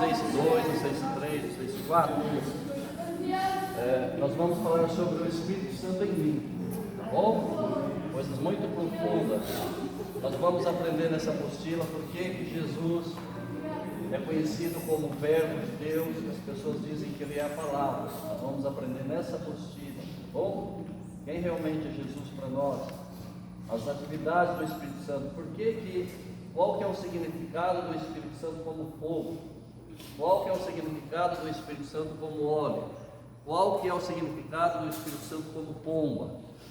sei se 2, não sei se 3, não sei se 4. Nós vamos falar sobre o Espírito Santo em mim, tá bom? Coisas muito profundas. Nós vamos aprender nessa apostila por que Jesus é conhecido como o Verbo de Deus, que as pessoas dizem que ele é a palavra. Nós vamos aprender nessa apostila, tá bom? Quem realmente é Jesus para nós? As atividades do Espírito Santo. Qual que é o significado do Espírito Santo como fogo? Qual que é o significado do Espírito Santo como óleo? Qual que é o significado do Espírito Santo como pomba?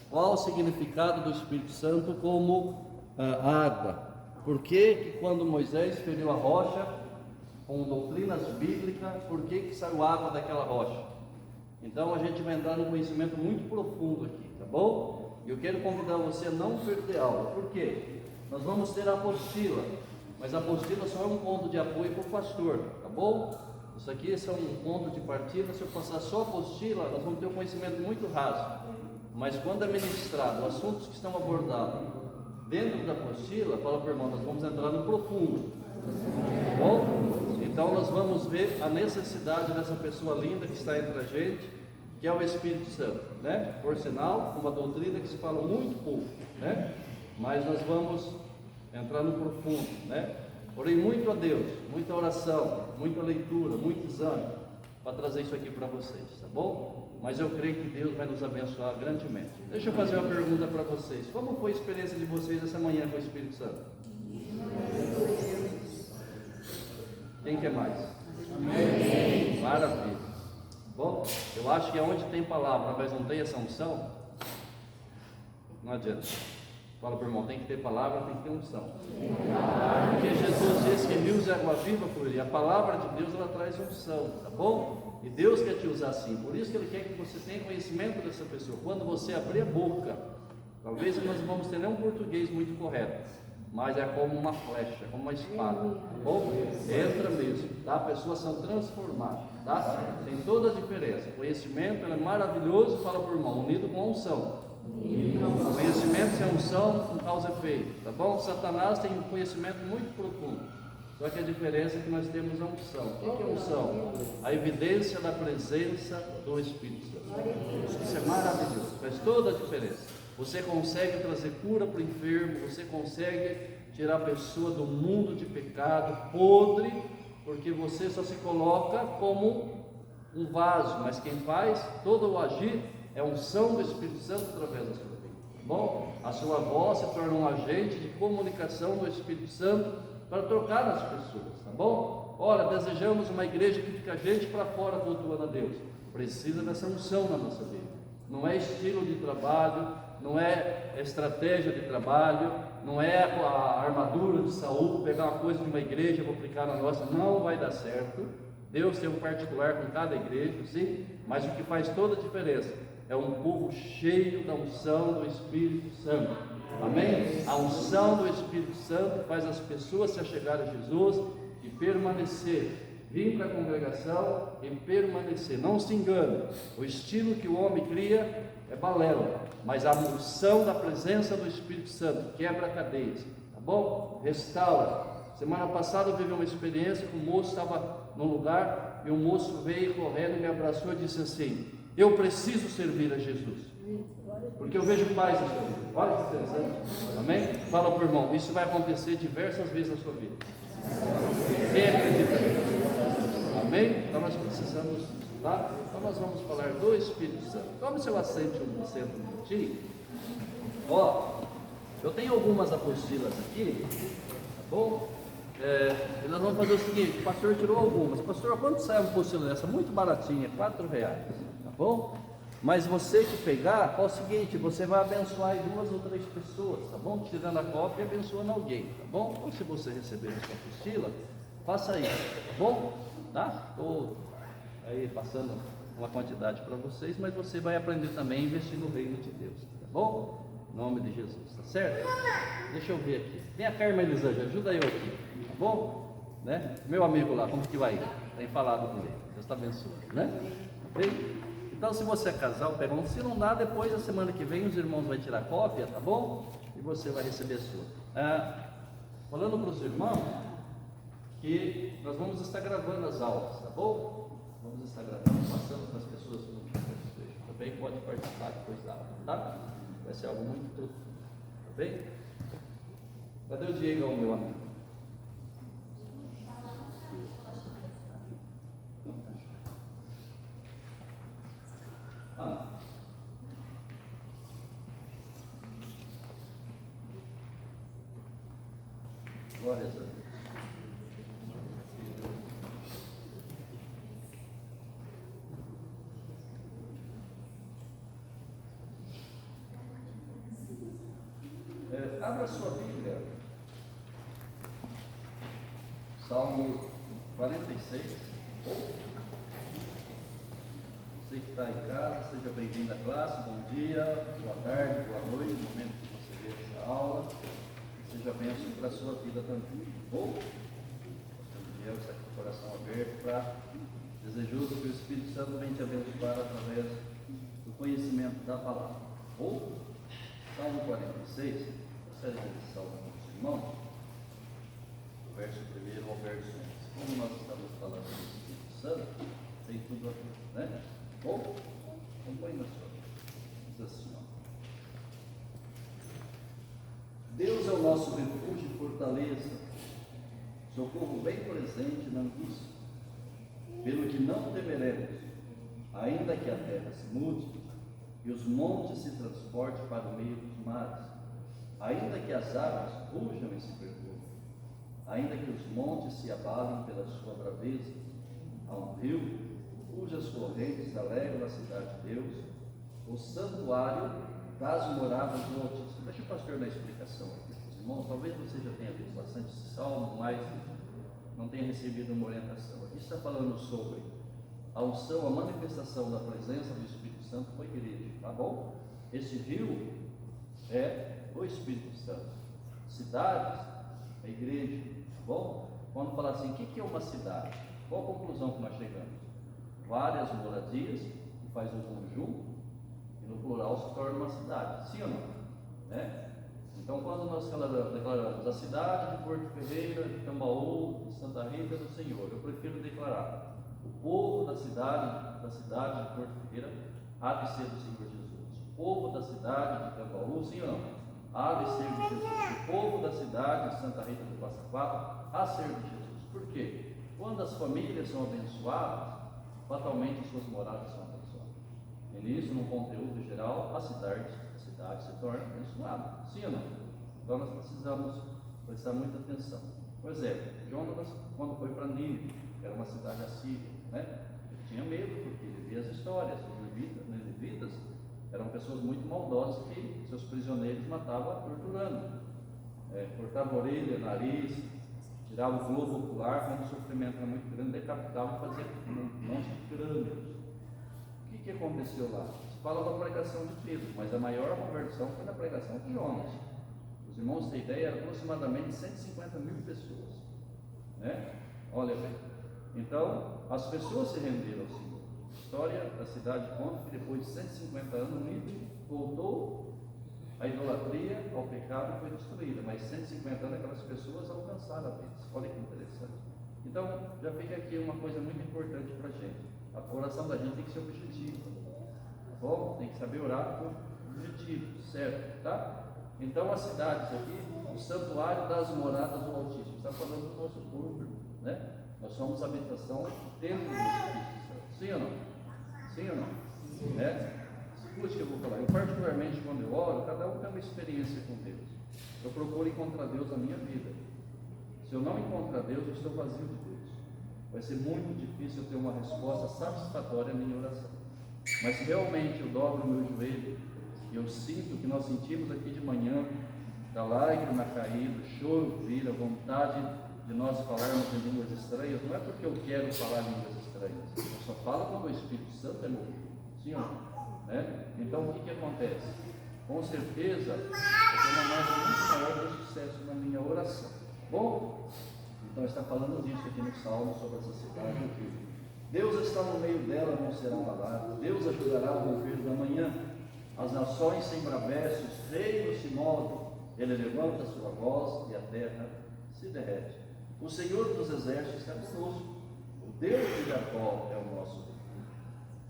Qual o significado do Espírito Santo como água? Por que quando Moisés feriu a rocha com doutrinas bíblicas, por que saiu água daquela rocha? Então a gente vai entrar num conhecimento muito profundo aqui, tá bom? E eu quero convidar você a não perder aula. Por quê? Nós vamos ter a apostila, mas a apostila só é um ponto de apoio para o pastor, tá bom? Isso aqui é um ponto de partida. Se eu passar só a apostila, nós vamos ter um conhecimento muito raso. Mas quando é ministrado, assuntos que estão abordados dentro da apostila, fala para o irmão, nós vamos entrar no profundo, tá bom? Então nós vamos ver a necessidade dessa pessoa linda que está entre a gente, que é o Espírito Santo, né? Por sinal, uma doutrina que se fala muito pouco, né? Mas nós vamos entrar no profundo, né? Orei muito a Deus, muita oração, muita leitura, muito exame, para trazer isso aqui para vocês, tá bom? Mas eu creio que Deus vai nos abençoar grandemente. Deixa eu fazer uma pergunta para vocês. Como foi a experiência de vocês essa manhã com o Espírito Santo? Quem quer mais? Amém. Maravilha. Bom, eu acho que onde tem palavra, mas não tem essa unção, não adianta. Fala para o irmão, tem que ter palavra, tem que ter unção. Porque Jesus disse que rios de água viva por ele. A palavra de Deus, ela traz unção, tá bom? E Deus quer te usar assim. Por isso que Ele quer que você tenha conhecimento dessa pessoa. Quando você abrir a boca, talvez nós não vamos ter nem um português muito correto, mas é como uma flecha, como uma espada, tá bom? Entra mesmo, tá? Pessoas são transformadas, tá? Tem toda a diferença. O conhecimento é maravilhoso, fala para o irmão, unido com a unção. Conhecimento sem unção não causa efeito, tá bom? Satanás tem um conhecimento muito profundo, só que a diferença é que nós temos a unção. O que é unção? A evidência da presença do Espírito Santo. Isso é maravilhoso, faz toda a diferença. Você consegue trazer cura para o enfermo, você consegue tirar a pessoa do mundo de pecado podre, porque você só se coloca como um vaso, mas quem faz todo o agir é a unção do Espírito Santo através da sua vida, tá bom? A sua voz se torna um agente de comunicação do Espírito Santo para tocar nas pessoas, tá bom? Ora, desejamos uma igreja que fica gente para fora cultuando a Deus. Precisa dessa unção na nossa vida. Não é estilo de trabalho, não é estratégia de trabalho, não é a armadura de Saul, pegar uma coisa de uma igreja e vou aplicar na nossa. Não vai dar certo. Deus tem um particular com cada igreja, sim, mas o que faz toda a diferença é um povo cheio da unção do Espírito Santo. Amém? A unção do Espírito Santo faz as pessoas se achegarem a Jesus e permanecer. Vir para a congregação e permanecer. Não se engane, o estilo que o homem cria é balela, mas a unção da presença do Espírito Santo quebra cadeias, tá bom? Restaura. Semana passada eu vivi uma experiência que o moço estava num lugar e o moço veio correndo e me abraçou e disse assim: eu preciso servir a Jesus, porque eu vejo paz na sua vida. Olha que interessante, amém? Fala para o irmão, isso vai acontecer diversas vezes na sua vida. Quem acredita nisso? Amém? Então nós precisamos, tá? Então nós vamos falar do Espírito Santo. Tome seu assento um minutinho. Ó, eu tenho algumas apostilas aqui, tá bom? E nós vamos fazer o seguinte: o pastor tirou algumas. Pastor, quanto sai uma apostila dessa? Muito baratinha, R$4, tá bom? Mas você que pegar, faz o seguinte: você vai abençoar 2 ou 3 pessoas, tá bom? Tirando a cópia e abençoando alguém, tá bom? Ou se você receber a sua apostila, faça isso, tá bom? Tá? Estou aí passando uma quantidade para vocês, mas você vai aprender também a investir no reino de Deus, tá bom? Em nome de Jesus, tá certo? Deixa eu ver aqui. Vem a Carmen Elisângela, ajuda eu aqui, tá bom? Né? Meu amigo lá, como que vai? Tem falado com ele, Deus está abençoando, né? Ok? Então, se você é casal, pega um. Se não dá, depois da semana que vem os irmãos vão tirar cópia, tá bom? E você vai receber a sua. Falando para os irmãos, que nós vamos estar gravando as aulas, tá bom? Vamos estar gravando, passando para as pessoas que não também pode participar depois da aula, tá? Vai ser algo muito profundo, tá bem? Cadê o Diego, meu amigo? Glória a Deus. Abra sua Bíblia, Salmo 46. Você que está em casa, seja bem-vindo à classe, bom dia, boa tarde, boa noite, no momento que você vê essa aula, seja bênção para a sua vida também. Bom, eu está com o coração aberto para desejoso que o Espírito Santo venha te abençoar através do conhecimento da palavra. Ou, Salmo 46, série de salmo com os irmãos, o verso 1 ao verso 11. Como nós estamos falando do Espírito Santo, tem tudo a ver, né? Ou, acompanhe na sua vida. Diz assim, ó. Deus é o nosso refúgio e fortaleza, socorro bem presente na angústia. Pelo que não temeremos, ainda que a terra se mude e os montes se transportem para o meio dos mares, ainda que as águas rujam e se perturbem, ainda que os montes se abalem pela sua braveza, há um rio cujas correntes alegram a cidade de Deus, o santuário das moradas do Altíssimo. Deixa o pastor dar a explicação aqui para os irmãos. Talvez você já tenha lido bastante esse salmo, mas não tenha recebido uma orientação. Aqui está falando sobre a unção, a manifestação da presença do Espírito Santo com a igreja, tá bom? Esse rio é o Espírito Santo. Cidades, a igreja, tá bom? Quando fala assim, o que é uma cidade? Qual a conclusão que nós chegamos? Várias moradias, que faz um conjunto, e no plural se torna uma cidade, sim ou não? Né? Então, quando nós declaramos a cidade de Porto Ferreira, de Tambaú, de Santa Rita do Senhor, eu prefiro declarar o povo da cidade de Porto Ferreira há de ser do Senhor Jesus. O povo da cidade de Tambaú, sim ou não? Há de ser de Jesus. O povo da cidade de Santa Rita do Passa Quatro há de ser de Jesus. Por quê? Quando as famílias são abençoadas, fatalmente suas moradas são abençoadas. E nisso, no conteúdo geral, a cidade se torna abençoada. Sim ou não? Então nós precisamos prestar muita atenção. Por exemplo, Jonas, quando foi para Nínive, que era uma cidade assíria, né? Ele tinha medo, porque ele via as histórias. Os levitas eram pessoas muito maldosas que seus prisioneiros matavam torturando. Cortava a orelha, nariz, tirava o globo ocular, quando o sofrimento era muito grande, decapitava e fazia um monte de crânios. O que aconteceu lá? Se fala da pregação de Pedro, mas a maior conversão foi na pregação de Jonas. Os irmãos têm ideia, eram aproximadamente 150 mil pessoas, né? Olha bem. Então, as pessoas se renderam ao Senhor. A história da cidade conta que depois de 150 anos, Nínive voltou à idolatria, ao pecado, e foi destruída. Mas 150 anos aquelas pessoas alcançaram a bênção. Olha que interessante. Então, já fica aqui uma coisa muito importante para a gente. A oração da gente tem que ser objetiva, tá bom? Tem que saber orar com objetivo, certo? Tá? Então, as cidades aqui, o santuário das moradas do Altíssimo, está falando do nosso corpo, né? Nós somos a habitação dentro do Espírito Santo. Sim ou não? Sim ou não? Né? Escute o que eu vou falar. Eu, particularmente, quando eu oro, cada um tem uma experiência com Deus. Eu procuro encontrar Deus na minha vida. Se eu não encontrar Deus, eu estou vazio de Deus. Vai ser muito difícil eu ter uma resposta satisfatória à minha oração. Mas se realmente eu dobro o meu joelho e eu sinto o que nós sentimos aqui de manhã, da lágrima cair, do choro vir, a vontade de nós falarmos em línguas estranhas, não é porque eu quero falar línguas estranhas, eu só falo quando o Espírito Santo é movido. Sim ou não? Né? Então o que acontece? Com certeza eu tenho uma margem muito maior de sucesso na minha oração. Bom? Então está falando disso aqui no Salmo, sobre essa cidade aqui. Deus está no meio dela, não será abalado. Deus ajudará o romper da manhã. As nações se embravecem, os reinos se movem. Ele levanta a sua voz e a terra se derrete. O Senhor dos exércitos está conosco. O Deus de Jacó é o nosso refúgio.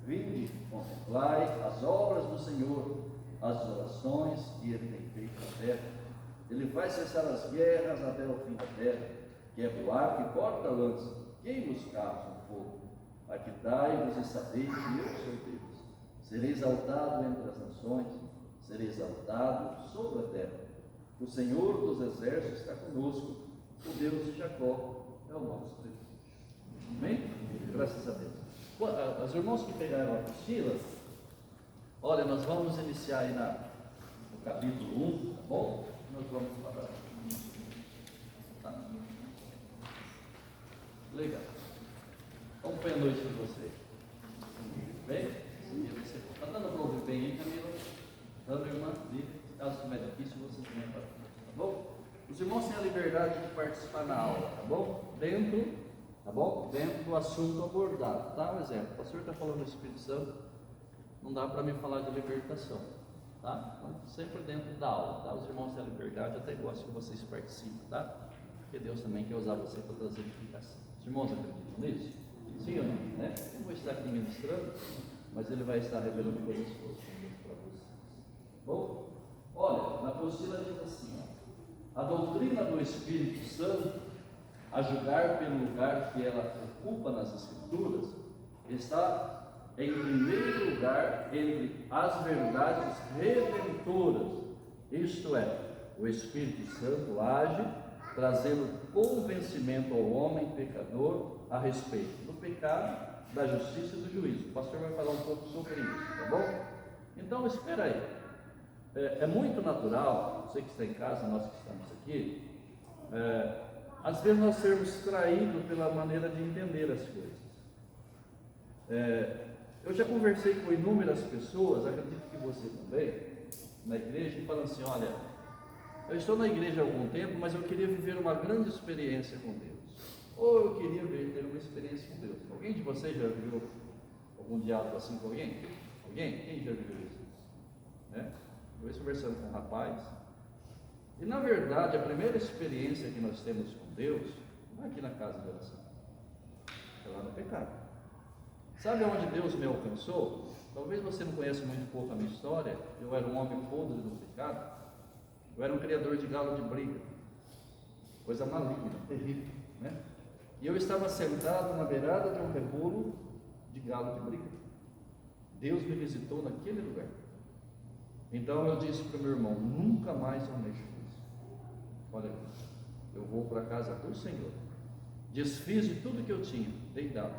Vinde, contemplai as obras do Senhor, as orações que Ele tem feito na terra. Ele faz cessar as guerras até o fim da terra, quebra o arco e corta a lança, queima os carros no fogo. Aquietai-vos e sabeis que eu sou Deus. Serei exaltado entre as nações, serei exaltado sobre a terra. O Senhor dos exércitos está conosco, o Deus de Jacó é o nosso refúgio. Amém? Graças a Deus. Os irmãos que pegaram a apostila, olha, nós vamos iniciar aí no capítulo 1, tá bom? Nós vamos falar. Tá. Legal. Como foi a noite de vocês? Bem? Está dando para ouvir bem, hein, Camila? Dando, irmã? Caso estiver difícil, vocês vêm para cá, tá bom? Os irmãos têm a liberdade de participar na aula, tá bom? Dentro do assunto abordado, tá? Um exemplo, o pastor está falando do Espírito Santo, não dá para me falar de libertação, tá? Então, sempre dentro da aula, tá? Os irmãos têm a liberdade, até gosto que vocês participem, tá? Porque Deus também quer usar você para trazer edificação. Os irmãos acreditam nisso? Sim ou não? Né? Eu não vou estar aqui ministrando, mas ele vai estar revelando coisas boas para vocês. Bom, olha, na apostila diz assim, ó, a doutrina do Espírito Santo, a julgar pelo lugar que ela ocupa nas Escrituras, está em primeiro lugar entre as verdades redentoras, isto é, o Espírito Santo age trazendo convencimento ao homem pecador a respeito do pecado, da justiça e do juízo. O pastor vai falar um pouco sobre isso, tá bom? Então, espera aí. É muito natural, você que está em casa, nós que estamos aqui, às vezes nós sermos traídos pela maneira de entender as coisas. Eu já conversei com inúmeras pessoas, acredito que você também, na igreja, e falam assim, olha, eu estou na igreja há algum tempo, mas eu queria viver uma grande experiência com Deus. Ou eu queria ter uma experiência com Deus. Alguém de vocês já viveu algum diálogo assim com alguém? Alguém? Quem já viveu isso? Eu estou conversando com um rapaz, e na verdade a primeira experiência que nós temos com Deus não é aqui na casa de oração, é lá no pecado. Sabe onde Deus me alcançou? Talvez você não conheça muito pouco a minha história. Eu era um homem podre do pecado, eu era um criador de galo de briga, coisa maligna, terrível, né? E eu estava sentado na beirada de um rebulo de galo de briga. Deus me visitou naquele lugar. Então eu disse para o meu irmão, nunca mais eu mexo nisso. Olha aqui, eu vou para a casa do Senhor. Desfiz de tudo que eu tinha, deitado.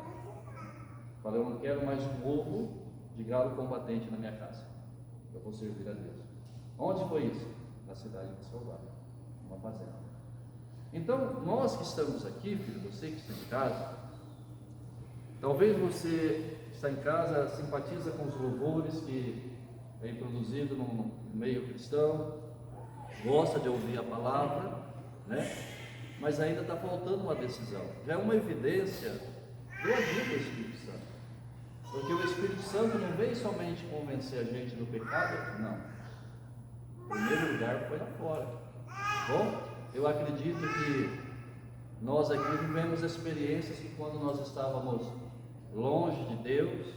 Falei, eu não quero mais um ovo de galo combatente na minha casa. Eu vou servir a Deus. Onde foi isso? Na cidade de Salvador, uma fazenda. Então, nós que estamos aqui, filho, você que está em casa, talvez você está em casa, simpatiza com os louvores que vem produzido no meio cristão, gosta de ouvir a palavra, né? Mas ainda está faltando uma decisão. Já é uma evidência do agir do Espírito Santo, porque o Espírito Santo não vem somente convencer a gente do pecado, não. Em primeiro lugar foi lá fora. Bom, eu acredito que nós aqui vivemos experiências que quando nós estávamos longe de Deus,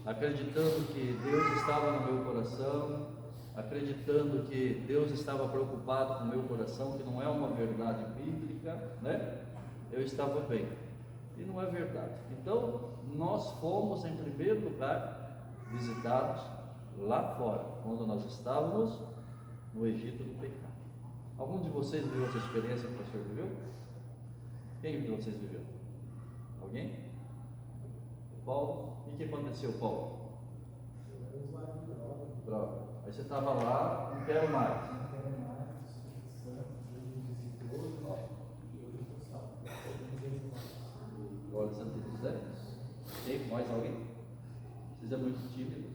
acreditando que Deus estava no meu coração, acreditando que Deus estava preocupado com o meu coração, que não é uma verdade bíblica, né? Eu estava bem, e não é verdade. Então, nós fomos em primeiro lugar visitados lá fora, quando nós estávamos no Egito do pecado. Algum de vocês viveu essa experiência que o pastor viveu? Quem de vocês viveu? Alguém? Paulo? O que aconteceu, Paulo? Droga. Aí você estava lá, não quero mais. Glória a Deus. Tem mais alguém? Vocês é muito tímido.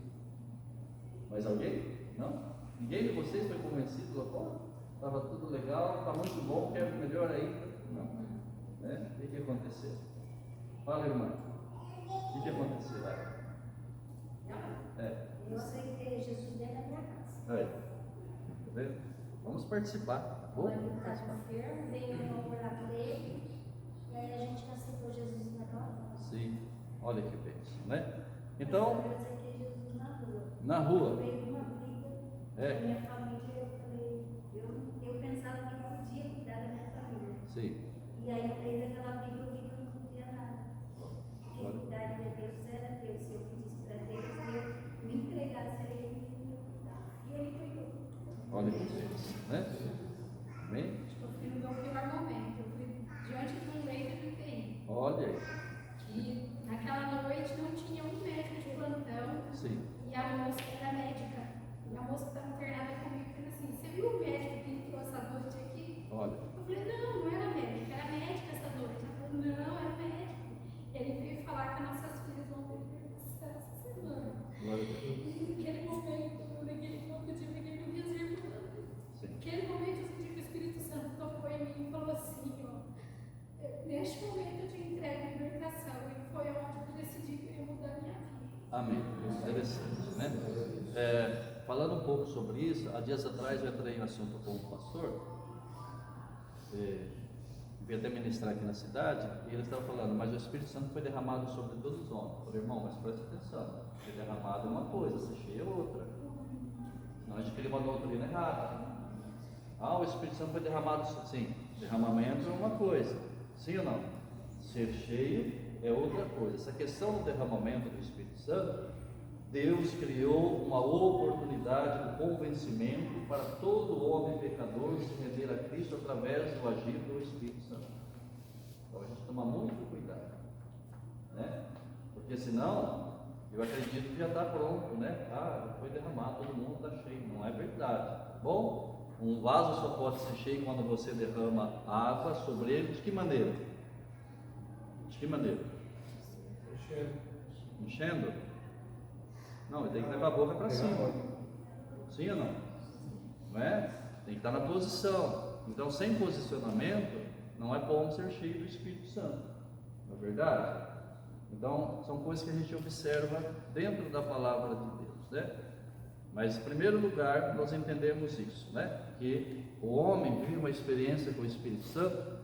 Mais alguém? Não? Ninguém de vocês foi convencido lá fora? Estava tudo legal, está muito bom, quero melhor ainda. Não. Né? O que aconteceu? Fala, irmã. O que aconteceu? Eu aceitei Jesus dentro da minha casa. Aí. Tá vendo? Vamos participar. Tá bom? Quando ele estava enfermo, veio uma orar por ele. Olha que bênção, né? Então, eu aceitei Jesus na rua. na rua. Veio uma briga É. da minha família, eu falei, eu pensava que eu podia cuidar da minha família. Sim. E aí, no meio daquela briga, eu vi que eu não podia nada. Quem cuidar de Deus era Deus. Se eu pedisse para Deus, eu me entregasse a Ele, Ele ia cuidar. E Ele cuidou. Olha que bênção, né? Amém? Eu fui no meu pior momento. Eu fui diante de um leito de UTI. Olha aí. E naquela noite não tinha um médico de plantão. Sim. E a moça era médica. E a moça que estava internada comigo falou assim: você viu o médico que entrou essa noite aqui? Olha. Eu falei: não, não era médico, era médica essa noite. Ela falou: não, era médico. Ele veio falar que nossas filhas vão ter perguntas essa semana. Glória a Deus. E naquele momento, eu peguei minhas irmãs. Sim. Naquele momento, eu senti que o Espírito Santo tocou em mim e falou assim: ó, neste momento eu te entrego a libertação. E foi onde eu decidi que eu ia mudar a minha vida. Amém. Interessante, né? Falando um pouco sobre isso, há dias atrás eu entrei em um assunto com o pastor, vim até ministrar aqui na cidade, e ele estava falando, mas o Espírito Santo foi derramado sobre todos os homens. Eu falei, irmão, mas presta atenção, ser derramado é uma coisa, ser cheio é outra. Senão a gente cria uma doutrina errada. Ah, o Espírito Santo foi derramado, sim, derramamento é uma coisa, sim ou não? Ser cheio é outra coisa. Essa questão do derramamento do Espírito Santo, Deus criou uma oportunidade de convencimento para todo homem pecador se render a Cristo através do agir do Espírito Santo. Então a gente toma muito cuidado, né? Porque senão, eu acredito que já está pronto, né? Ah, foi derramado, todo mundo está cheio. Não é verdade, tá bom? Um vaso só pode ser cheio quando você derrama água sobre ele. De que maneira? De que maneira? Enchendo? Não, ele tem que levar a boca para cima. Sim ou não? Não é? Tem que estar na posição. Então, sem posicionamento, não é bom ser cheio do Espírito Santo. Não é verdade? Então, são coisas que a gente observa dentro da palavra de Deus, né? Mas, em primeiro lugar, nós entendemos isso, né? Que o homem vive uma experiência com o Espírito Santo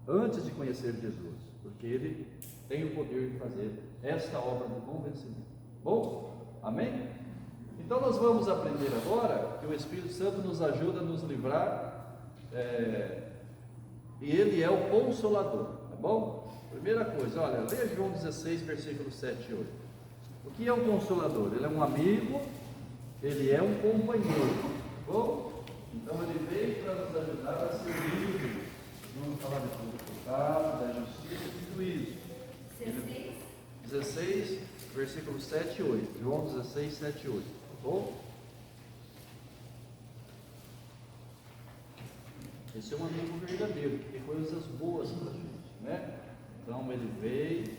antes de conhecer Jesus, porque ele tem o poder de fazer esta obra de convencimento. Bom? Amém? Então nós vamos aprender agora que o Espírito Santo nos ajuda a nos livrar, e ele é o Consolador, tá bom? Primeira coisa, olha, leia João 16, versículos 7 e 8. O que é um Consolador? Ele é um amigo, ele é um companheiro, tá bom? Então ele veio para nos ajudar a ser livres. Vamos falar depois do pecado, da justiça e do juízo. 16, versículos 7 e 8. João 16, 7 e 8. Tá bom? Esse é um amigo verdadeiro, que tem coisas boas para a gente, né? Então ele veio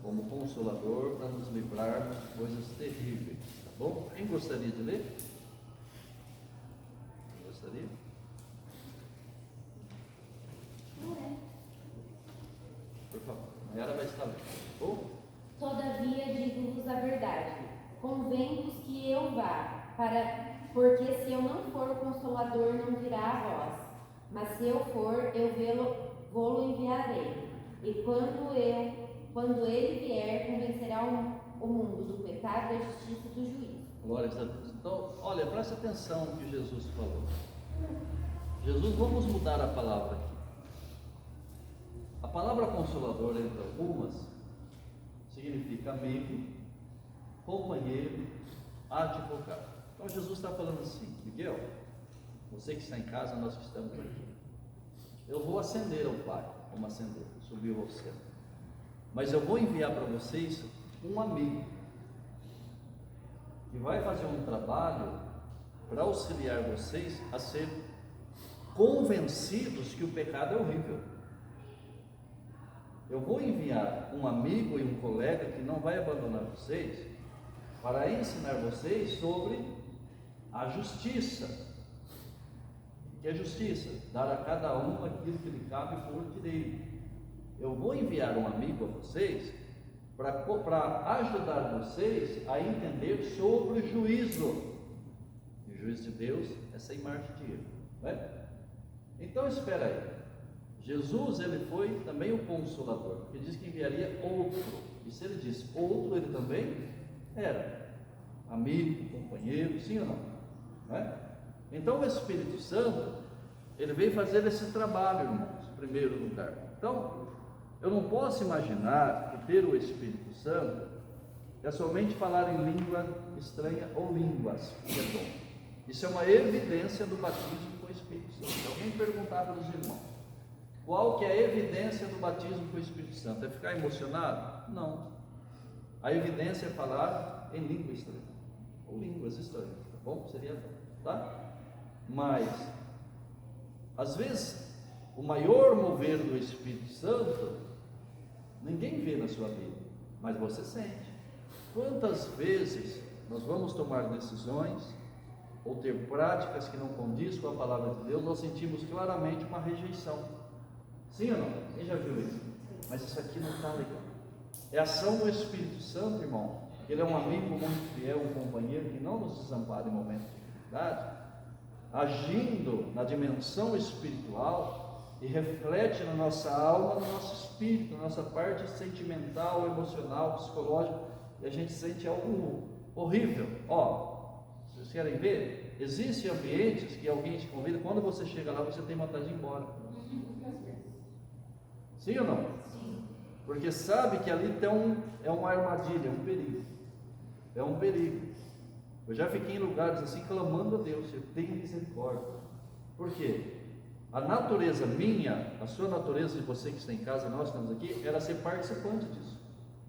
como consolador para nos livrar de coisas terríveis. Tá bom? Quem gostaria de ler? Gostaria? Não é. Por favor. A Yara vai estar lendo. Tá bom? Todavia digo-vos a verdade, convém-vos que eu vá, porque se eu não for, o Consolador não virá a vós, mas se eu for, eu vou-lo enviarei. E quando ele vier, convencerá o mundo do pecado, da justiça e do juízo. Glória a Deus. Então, olha, presta atenção no que Jesus falou. Jesus, vamos mudar a palavra aqui. A palavra consolador, entre algumas, significa amigo, companheiro, advogado. Então Jesus está falando assim: Miguel, você que está em casa, nós que estamos aqui, eu vou ascender ao Pai, como ascender, subiu ao céu, mas eu vou enviar para vocês um amigo que vai fazer um trabalho para auxiliar vocês a ser convencidos que o pecado é horrível. Eu vou enviar um amigo e um colega que não vai abandonar vocês para ensinar vocês sobre a justiça. O que é justiça? Dar a cada um aquilo que lhe cabe por direito. Eu vou enviar um amigo a vocês para ajudar vocês a entender sobre o juízo. E o juízo de Deus é sem margem de erro, não é? Então espera aí. Jesus, ele foi também o Consolador, porque diz que enviaria outro. E se ele disse outro, ele também era amigo, companheiro, sim ou não? Não é? Então o Espírito Santo, ele veio fazer esse trabalho, irmãos, em primeiro lugar. Então, eu não posso imaginar que ter o Espírito Santo é somente falar em língua estranha ou línguas, perdão. Isso é uma evidência do batismo com o Espírito Santo. Se alguém perguntar para os irmãos, qual que é a evidência do batismo com o Espírito Santo? É ficar emocionado? Não. A evidência é falar em língua estranha, ou línguas estranhas, tá bom? Seria, tá? Mas, às vezes, o maior mover do Espírito Santo, ninguém vê na sua vida, mas você sente. Quantas vezes nós vamos tomar decisões, ou ter práticas que não condiz com a palavra de Deus, nós sentimos claramente uma rejeição. Sim ou não? Quem já viu isso? Mas isso aqui não está legal. É a ação do Espírito Santo, irmão. Ele é um amigo muito fiel, um companheiro que não nos desampara em momentos de dificuldade, agindo na dimensão espiritual e reflete na nossa alma, no nosso espírito, na nossa parte sentimental, emocional, psicológica, e a gente sente algo horrível. Vocês querem ver? Existem ambientes que alguém te convida, quando você chega lá, você tem vontade de ir embora. Sim ou não? Sim. Porque sabe que ali é uma armadilha, é um perigo. É um perigo. Eu já fiquei em lugares assim, clamando a Deus, eu tenho misericórdia. Por quê? A natureza minha, a sua natureza, de você que está em casa, nós estamos aqui, era ser participante disso.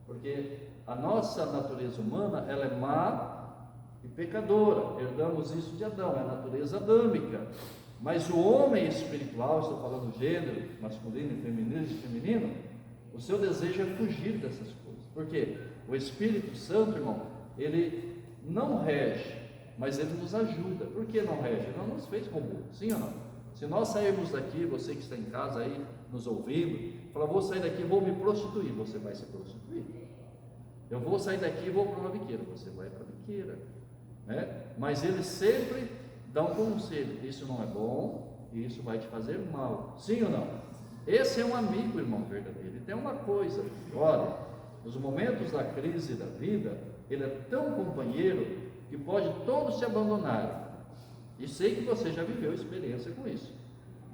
Porque a nossa natureza humana, ela é má e pecadora. Herdamos isso de Adão, é a natureza adâmica. Mas o homem espiritual, estou falando gênero, masculino e feminino, o seu desejo é fugir dessas coisas. Por quê? O Espírito Santo, irmão, ele não rege, mas ele nos ajuda. Por que não rege? Ele não nos fez robô, sim ou não? Se nós sairmos daqui, você que está em casa aí, nos ouvindo, falar, vou sair daqui e vou me prostituir, você vai se prostituir. Eu vou sair daqui e vou para uma biqueira, você vai para a biqueira, né? Mas ele sempre dá um conselho, isso não é bom, e isso vai te fazer mal, sim ou não? Esse é um amigo, irmão verdadeiro. E tem uma coisa, olha, nos momentos da crise da vida, ele é tão companheiro que pode todos te abandonarem. E sei que você já viveu experiência com isso,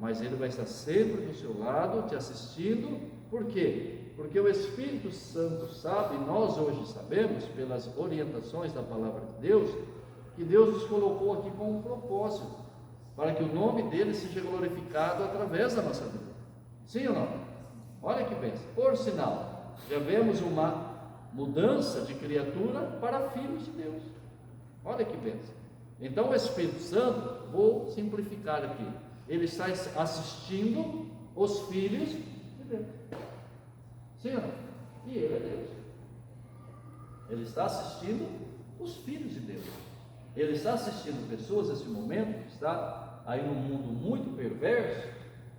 mas ele vai estar sempre do seu lado, te assistindo. Por quê? Porque o Espírito Santo sabe, nós hoje sabemos, pelas orientações da palavra de Deus, que Deus nos colocou aqui com um propósito, para que o nome dele seja glorificado através da nossa vida. Sim ou não? Olha que bênção. Por sinal, já vemos uma mudança de criatura para filhos de Deus. Olha que bênção. Então o Espírito Santo, vou simplificar aqui, ele está assistindo os filhos de Deus. Sim ou não? E ele é Deus. Ele está assistindo os filhos de Deus. Ele está assistindo pessoas nesse momento, que está aí num mundo muito perverso,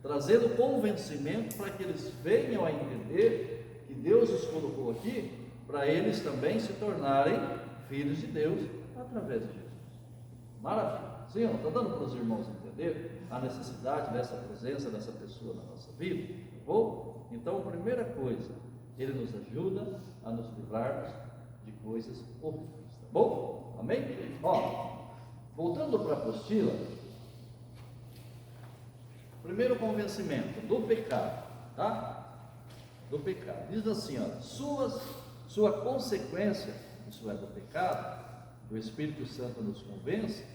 trazendo convencimento para que eles venham a entender que Deus os colocou aqui para eles também se tornarem filhos de Deus através de Jesus. Maravilha. Sim, está dando para os irmãos entender a necessidade dessa presença dessa pessoa na nossa vida? Bom, então a primeira coisa, ele nos ajuda a nos livrarmos de coisas horríveis. Tá bom? Amém? Voltando para a apostila, primeiro convencimento do pecado, tá? Do pecado. Diz assim, sua consequência, isso é do pecado, o Espírito Santo nos convence,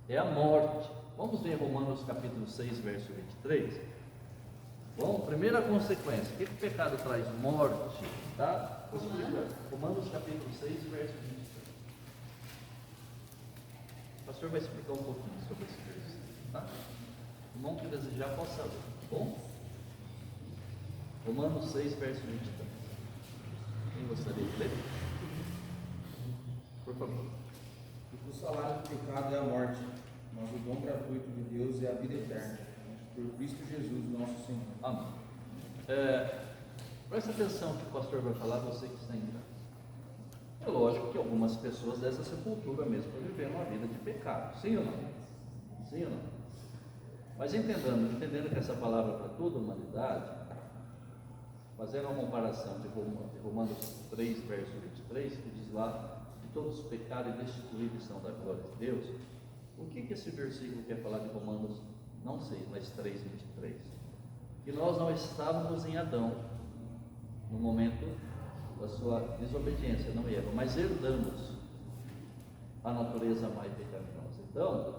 é a morte. Vamos ver Romanos capítulo 6, verso 23. Bom, primeira consequência, o que o pecado traz? Morte, tá? Romanos capítulo 6, verso 23. O pastor vai explicar um pouquinho sobre esse verso, tá? O irmão que desejar possa ler, tá bom? Romanos 6, verso 23. Quem gostaria de ler? Por favor. O salário do pecado é a morte, mas o dom gratuito de Deus é a vida eterna, por Cristo Jesus, nosso Senhor. Amém. Presta atenção que o pastor vai falar, você que está em casa. É lógico que algumas pessoas dessa sepultura mesmo viveram uma vida de pecado, sim ou não? Sim ou não? Mas entendendo que essa palavra é para toda a humanidade, fazendo uma comparação de Romanos 3, verso 23, que diz lá que todos pecaram e destituídos são da glória de Deus. O que esse versículo quer falar de Romanos? Não sei, mas 3, 23. Que nós não estávamos em Adão, no momento da sua desobediência, não Eva, mas herdamos a natureza mais pecaminosa. Então,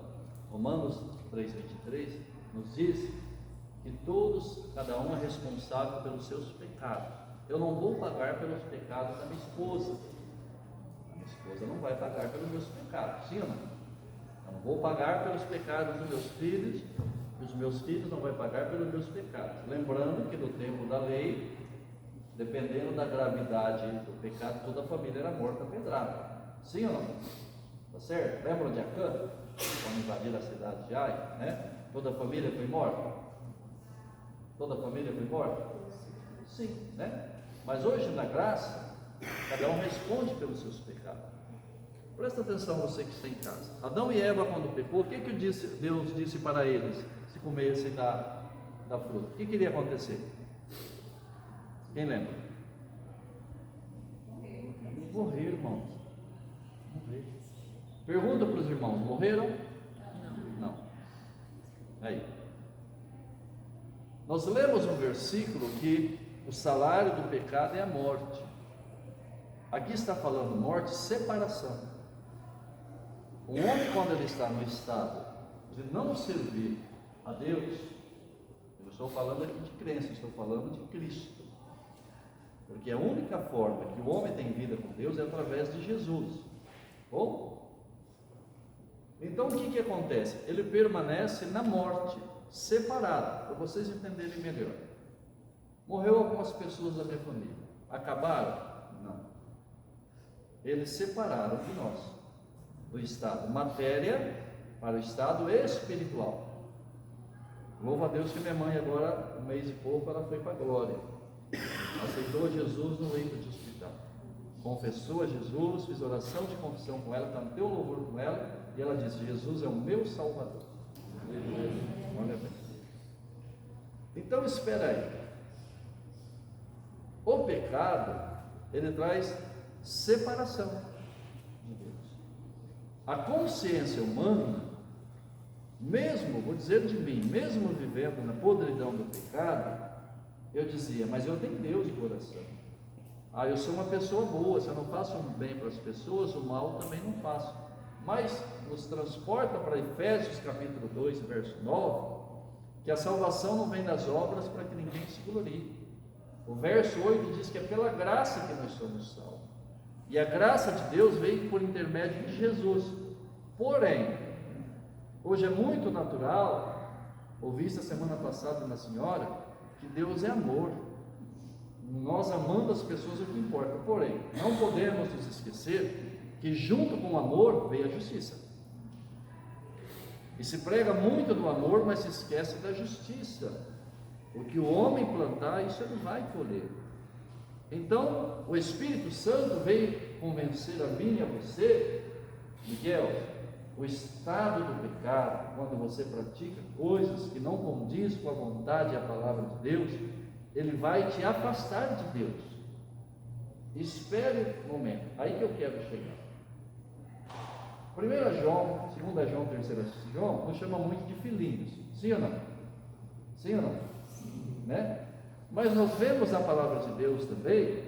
Romanos 3, 23 nos diz que todos, cada um é responsável pelos seus pecados. Eu não vou pagar pelos pecados da minha esposa. A minha esposa não vai pagar pelos meus pecados, sim ou não? Eu não vou pagar pelos pecados dos meus filhos, e os meus filhos não vão pagar pelos meus pecados. Lembrando que no tempo da lei, dependendo da gravidade do pecado, toda a família era morta a pedrada. Sim ou não? Tá certo? Lembram de Acã? Quando invadiram a cidade de Ai, né? Toda a família foi morta? Toda a família foi morta? Sim, né? Mas hoje na graça, cada um responde pelos seus pecados. Presta atenção você que está em casa. Adão e Eva, quando pecou, o que Deus disse para eles se comessem da fruta? O que iria acontecer? Quem lembra? Morrer, irmãos. Morrer. Pergunta para os irmãos: morreram? Não. Aí. Nós lemos um versículo que o salário do pecado é a morte. Aqui está falando morte, separação. O homem, quando ele está no estado de não servir a Deus, eu não estou falando aqui de crença, estou falando de Cristo. Porque a única forma que o homem tem vida com Deus é através de Jesus. Bom? Então o que acontece? Ele permanece na morte, separado, para vocês entenderem melhor. Morreu algumas pessoas da minha família. Acabaram? Não. Eles separaram de nós, do estado matéria para o estado espiritual. Louvo a Deus que minha mãe agora, um mês e pouco, ela foi para a glória. Aceitou Jesus no leito de hospital. Confessou a Jesus, fiz oração de confissão com ela, cantei o louvor com ela, e ela disse: Jesus é o meu Salvador. Olha bem. Então espera aí. O pecado, ele traz separação de Deus. A consciência humana, mesmo, vou dizer de mim, mesmo vivendo na podridão do pecado, eu dizia: mas eu tenho Deus de coração. Eu sou uma pessoa boa, se eu não faço um bem para as pessoas, o mal também não faço. Mas nos transporta para Efésios capítulo 2, verso 9, que a salvação não vem das obras para que ninguém se glorie. O verso 8 diz que é pela graça que nós somos salvos. E a graça de Deus veio por intermédio de Jesus. Porém, hoje é muito natural, ouvi esta semana passada na senhora, que Deus é amor. Nós amamos as pessoas, é o que importa. Porém, não podemos nos esquecer que junto com o amor veio a justiça. E se prega muito do amor, mas se esquece da justiça. O que o homem plantar, isso ele vai colher. Então, o Espírito Santo veio convencer a mim e a você, Miguel, o estado do pecado, quando você pratica coisas que não condiz com a vontade e a palavra de Deus, ele vai te afastar de Deus. Espere um momento, aí que eu quero chegar. 1 João, 2 João, 3 João, nos chama muito de filhinhos, sim ou não? Sim ou não? Sim. Né? Mas nós vemos a palavra de Deus também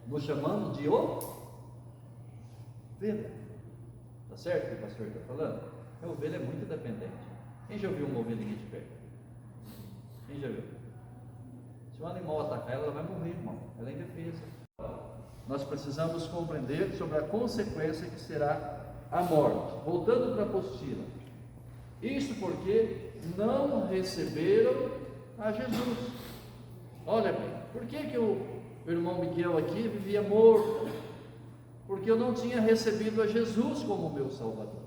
nos chamando de ovelha. Está certo o que o pastor está falando? A ovelha é muito dependente. Quem já viu uma ovelhinha de perto? Quem já viu? Se um animal atacar ela, vai morrer, irmão. Ela é indefesa. Nós precisamos compreender sobre a consequência que será a morte. Voltando para a apostila. Isso porque não receberam a Jesus. Olha bem, por que o irmão Miguel aqui vivia morto? Porque eu não tinha recebido a Jesus como meu Salvador.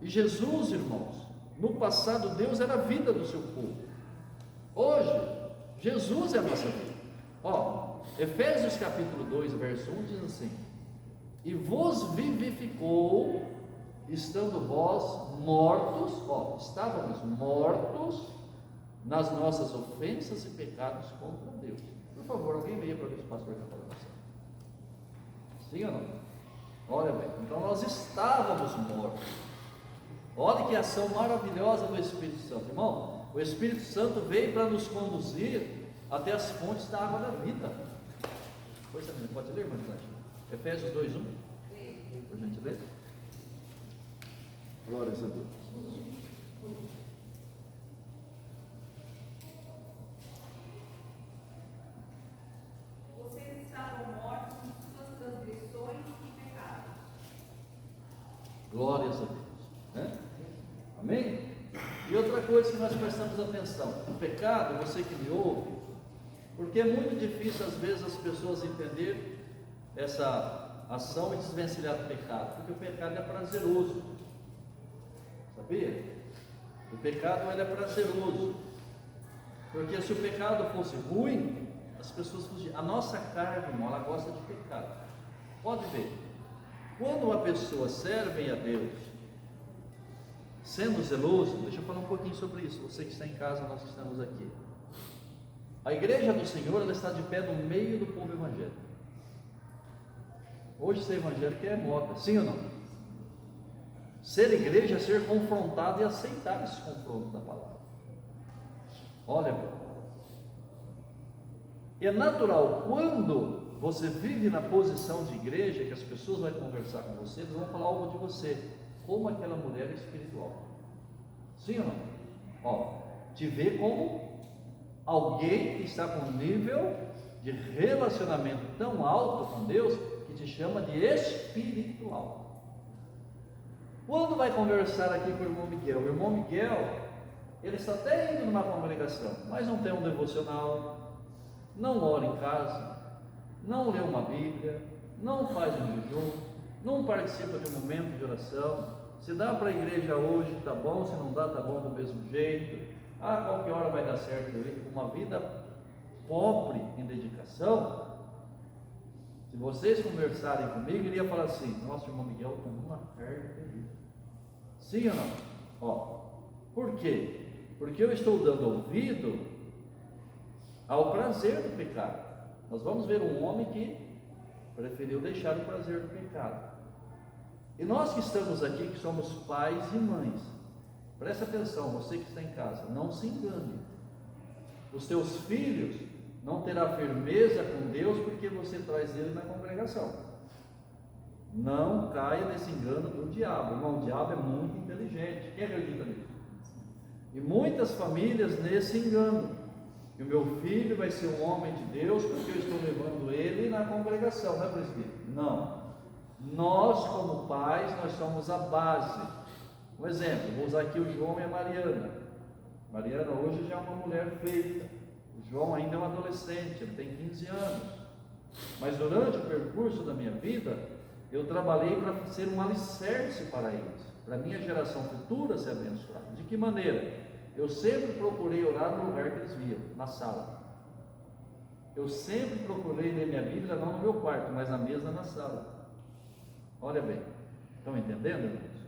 E Jesus, irmãos, no passado Deus era a vida do seu povo. Hoje, Jesus é a nossa vida. Efésios capítulo 2, verso 1 diz assim: e vos vivificou, estando vós mortos, estávamos mortos nas nossas ofensas e pecados contra Deus. Por favor, alguém veio para ver se o pastor está falando assim. Sim ou não? Olha bem, então nós estávamos mortos. Olha que ação maravilhosa do Espírito Santo, irmão. O Espírito Santo veio para nos conduzir até as fontes da água da vida. Pois é, pode ler, irmã? Efésios 2:1. Por gentileza. Glórias a Deus. Vocês estavam mortos em suas transgressões e pecados. Glórias a Deus. Né? Amém? E outra coisa que nós prestamos atenção: o pecado, você que me ouve, porque é muito difícil às vezes as pessoas entenderem essa ação e desvencilhar do pecado, porque o pecado é prazeroso, sabia? O pecado ele é prazeroso, porque se o pecado fosse ruim, as pessoas fugiam. A nossa carne, irmão, ela gosta de pecado. Pode ver, quando uma pessoa serve a Deus, sendo zeloso, deixa eu falar um pouquinho sobre isso, você que está em casa, nós que estamos aqui. A igreja do Senhor, ela está de pé no meio do povo evangélico. Hoje ser evangélico é moda, sim ou não? Ser igreja é ser confrontado e aceitar esse confronto da palavra. Olha, é natural, quando você vive na posição de igreja, que as pessoas vão conversar com você, eles vão falar algo de você, como aquela mulher espiritual. Sim ou não? Ó, te vê como alguém que está com um nível de relacionamento tão alto com Deus, que te chama de espiritual. Quando vai conversar aqui com o irmão Miguel, ele está até indo numa congregação, mas não tem um devocional, não ora em casa, não lê uma Bíblia, não faz um jejum, não participa de um momento de oração. Se dá para a igreja hoje, tá bom, se não dá, tá bom do mesmo jeito. Qualquer hora vai dar certo. Uma vida pobre em dedicação. Se vocês conversarem comigo, ele ia falar assim: nossa, o irmão Miguel tomou uma carga terrível. Sim ou não? Ó, por quê? Porque eu estou dando ouvido ao prazer do pecado. Nós vamos ver um homem que preferiu deixar o prazer do pecado. E nós que estamos aqui, que somos pais e mães, preste atenção, você que está em casa, não se engane. Os teus filhos não terão firmeza com Deus porque você traz ele na congregação. Não caia nesse engano do diabo. Irmão, o diabo é muito inteligente. Quem acredita nisso? E muitas famílias nesse engano. E o meu filho vai ser um homem de Deus porque eu estou levando ele na congregação, não é, presbítero? Não. Nós, como pais, nós somos a base. Um exemplo, vou usar aqui o João e a Mariana. Mariana hoje já é uma mulher feita. O João ainda é um adolescente, ele tem 15 anos. Mas durante o percurso da minha vida, eu trabalhei para ser um alicerce para eles, para a minha geração futura ser abençoada. De que maneira? Eu sempre procurei orar no lugar que eles viam, na sala. Eu sempre procurei ler minha Bíblia, não no meu quarto, mas na mesa, na sala. Olha bem, estão entendendo, irmãos?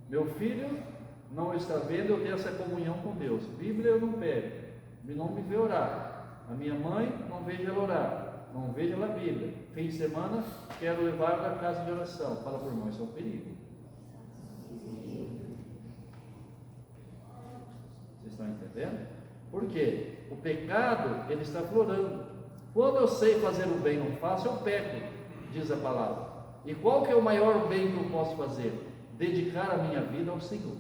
Meu filho não está vendo eu ter essa comunhão com Deus. Bíblia eu não pego, não me vê orar. A minha mãe não vejo ela orar, não vejo ela a Bíblia. Fim de semana quero levar para a casa de oração. Fala por irmão, isso é um perigo. Vocês estão entendendo? Por quê? O pecado, ele está florando. Quando eu sei fazer o bem e não faço, eu peco, diz a palavra. E qual que é o maior bem que eu posso fazer? Dedicar a minha vida ao Senhor.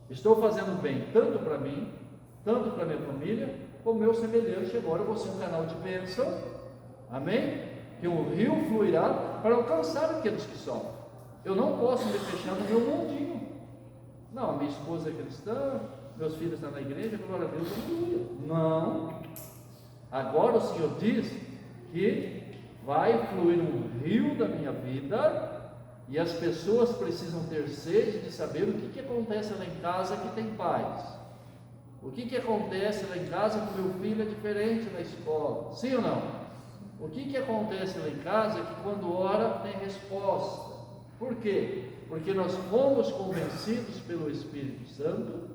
Estou fazendo bem tanto para mim, tanto para minha família, como meu semelhante. Agora eu vou ser um canal de bênção, amém? Que um rio fluirá para alcançar aqueles que sofrem. Eu não posso me fechar no meu mundinho. Não, a minha esposa é cristã, meus filhos estão na igreja, glória a Deus, aleluia. Não. Agora o Senhor diz que vai fluir um rio da minha vida e as pessoas precisam ter sede de saber o que acontece lá em casa que tem paz. O que acontece lá em casa que meu filho é diferente na escola? Sim ou não? O que acontece lá em casa que quando ora tem resposta? Por quê? Porque nós fomos convencidos pelo Espírito Santo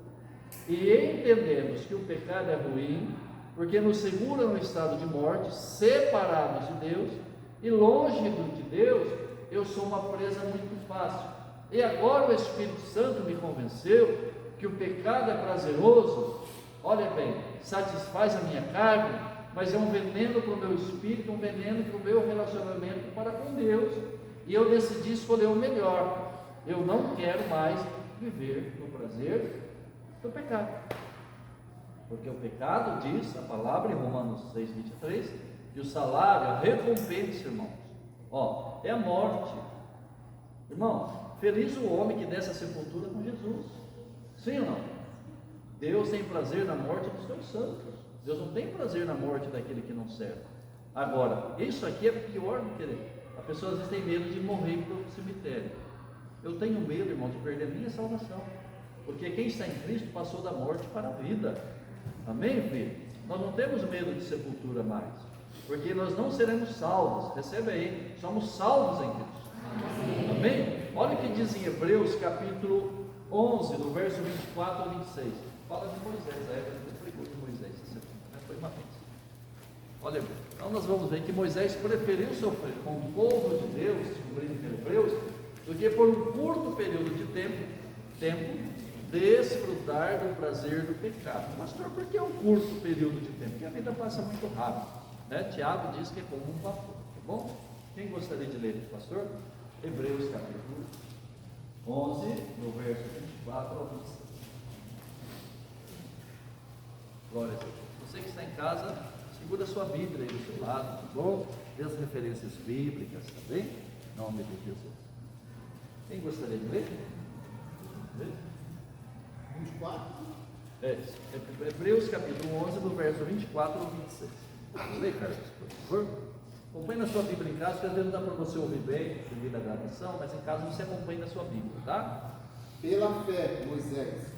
E entendemos que o pecado é ruim, porque nos segura no estado de morte, separados de Deus, e longe de Deus, eu sou uma presa muito fácil. E agora o Espírito Santo me convenceu que o pecado é prazeroso, olha bem, satisfaz a minha carne, mas é um veneno para o meu espírito, um veneno para o meu relacionamento para com Deus, e eu decidi escolher o melhor. Eu não quero mais viver no prazer do pecado, porque o pecado diz a palavra em Romanos 6,23, que o salário, a recompensa, irmãos, é a morte. Irmão, feliz o homem que desce a sepultura com Jesus. Sim ou não? Deus tem prazer na morte dos seus santos. Deus não tem prazer na morte daquele que não serve. Agora, isso aqui é pior do que a pessoa às vezes tem medo de morrer para o cemitério. Eu tenho medo, irmão, de perder a minha salvação, porque quem está em Cristo passou da morte para a vida. Amém, filho? Nós não temos medo de sepultura mais, porque nós não seremos salvos. Recebe aí, somos salvos em Cristo. Amém? Olha o que diz em Hebreus capítulo 11, no verso 24 ao 26. Fala de Moisés, a Eva pregou de Moisés, foi uma vez. Olha, então nós vamos ver que Moisés preferiu sofrer com o povo de Deus, descobrindo que Hebreus, do que por um curto período de tempo, desfrutar do prazer do pecado. Pastor, por que um curto período de tempo? Porque a vida passa muito rápido, né? Tiago diz que é como um vapor, tá bom? Quem gostaria de ler, pastor? Hebreus capítulo 11, no verso 24 ao 26. Glória a Deus. Você que está em casa, segura a sua Bíblia aí do seu lado, tá bom? Dê as referências bíblicas, tá bem? Em nome de Jesus. Quem gostaria de ler? 24? Hebreus capítulo 11, do verso 24 ao 26. Lê, Carlos, por favor. Acompanhe na sua Bíblia em casa, porque às vezes não dá para você ouvir bem, devido à gravação, mas em casa você acompanha na sua Bíblia, tá? Pela fé, Moisés,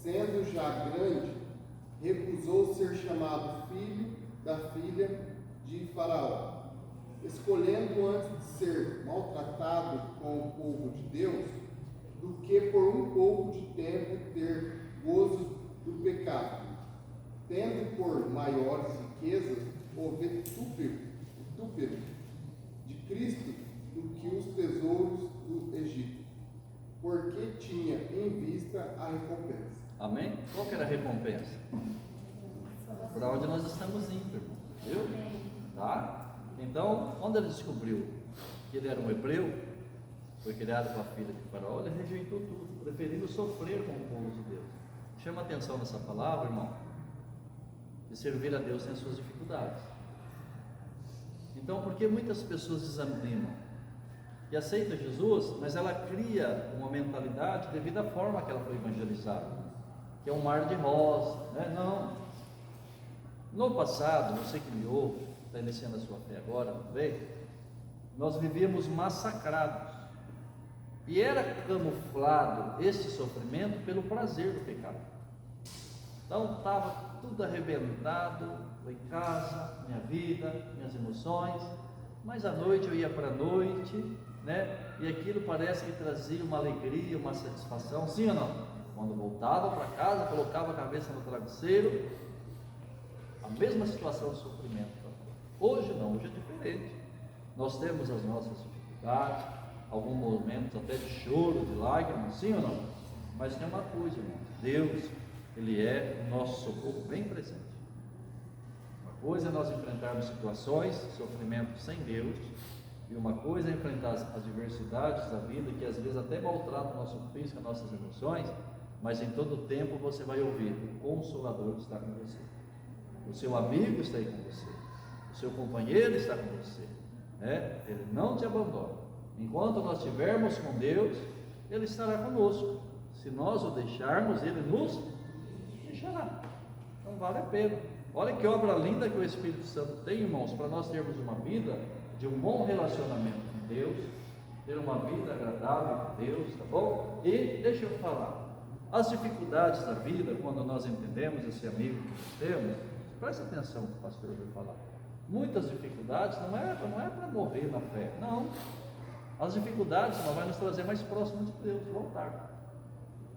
sendo já grande, recusou ser chamado filho da filha de Faraó, escolhendo antes de ser maltratado com o povo de Deus, do que por um pouco de tempo ter gozo do pecado, tendo por maiores riquezas o vitupério de Cristo do que os tesouros do Egito, porque tinha em vista a recompensa. Amém? Qual que era a recompensa? Para onde nós estamos indo, irmão? Viu? Tá? Então, quando ele descobriu que ele era um hebreu, foi criado com a filha de Faraó, ele rejeitou tudo, preferindo sofrer com o povo de Deus. Chama atenção nessa palavra, irmão, de servir a Deus sem as suas dificuldades. Então, por que muitas pessoas desanimam e aceitam Jesus, mas ela cria uma mentalidade devido à forma que ela foi evangelizada, que é um mar de rosa, né? Não. No passado, você que me ouve, está iniciando a sua fé agora, também, nós vivíamos massacrados, e era camuflado este sofrimento pelo prazer do pecado. Então estava tudo arrebentado em casa, minha vida, minhas emoções, mas à noite eu ia para a noite, né? E aquilo parece que trazia uma alegria, uma satisfação, sim ou não? Quando voltava para casa, colocava a cabeça no travesseiro, a mesma situação de sofrimento. Hoje não, hoje é diferente. Nós temos as nossas dificuldades, alguns momentos até de choro, de lágrimas, sim ou não? Mas tem uma coisa, irmão, Deus, Ele é o nosso socorro bem presente. Uma coisa é nós enfrentarmos situações, sofrimentos sem Deus, e uma coisa é enfrentar as adversidades da vida, que às vezes até maltratam o nosso físico, as nossas emoções, mas em todo tempo você vai ouvir: o Consolador está com você, o seu amigo está aí com você, o seu companheiro está com você, né? Ele não te abandona. Enquanto nós estivermos com Deus, Ele estará conosco. Se nós o deixarmos, Ele nos deixará. Então vale a pena. Olha que obra linda que o Espírito Santo tem, irmãos, para nós termos uma vida de um bom relacionamento com Deus, ter uma vida agradável com Deus, tá bom? E deixa eu falar, as dificuldades da vida, quando nós entendemos esse amigo que nós temos, presta atenção no que o pastor vai falar. Muitas dificuldades não é para morrer na fé, não. As dificuldades só vai nos trazer mais próximo de Deus, voltar,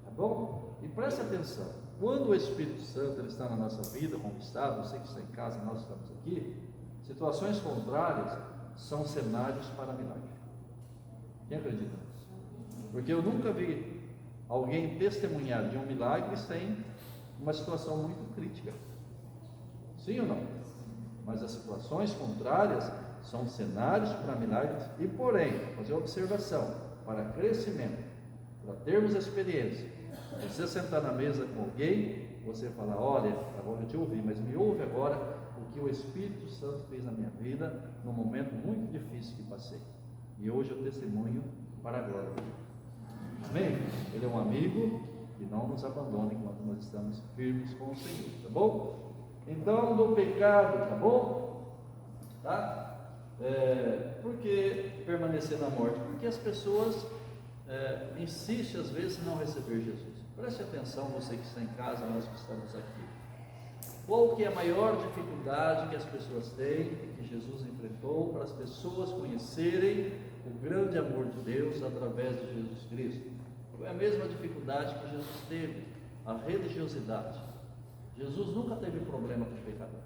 tá bom? E preste atenção, Quando o Espírito Santo ele está na nossa vida, conquistado, você que está em casa, nós estamos aqui, situações contrárias são cenários para milagre. Quem acredita nisso? Porque eu nunca vi alguém testemunhar de um milagre sem uma situação muito crítica. Sim ou não? Mas as situações contrárias são cenários para milagres e, porém, fazer observação, para crescimento, para termos experiência. Você sentar na mesa com alguém, você falar, olha, agora eu te ouvi, mas me ouve agora o que o Espírito Santo fez na minha vida num momento muito difícil que passei. E hoje eu testemunho para a glória dele. Amém? Ele é um amigo que não nos abandona enquanto nós estamos firmes com o Senhor, tá bom? Então, do pecado, tá bom? Tá? Por que permanecer na morte? Porque as pessoas insistem às vezes em não receber Jesus. Preste atenção, você que está em casa, nós que estamos aqui. Qual que é a maior dificuldade que as pessoas têm, que Jesus enfrentou, para as pessoas conhecerem o grande amor de Deus através de Jesus Cristo? Foi a mesma dificuldade que Jesus teve, a religiosidade. Jesus nunca teve problema com o pecador,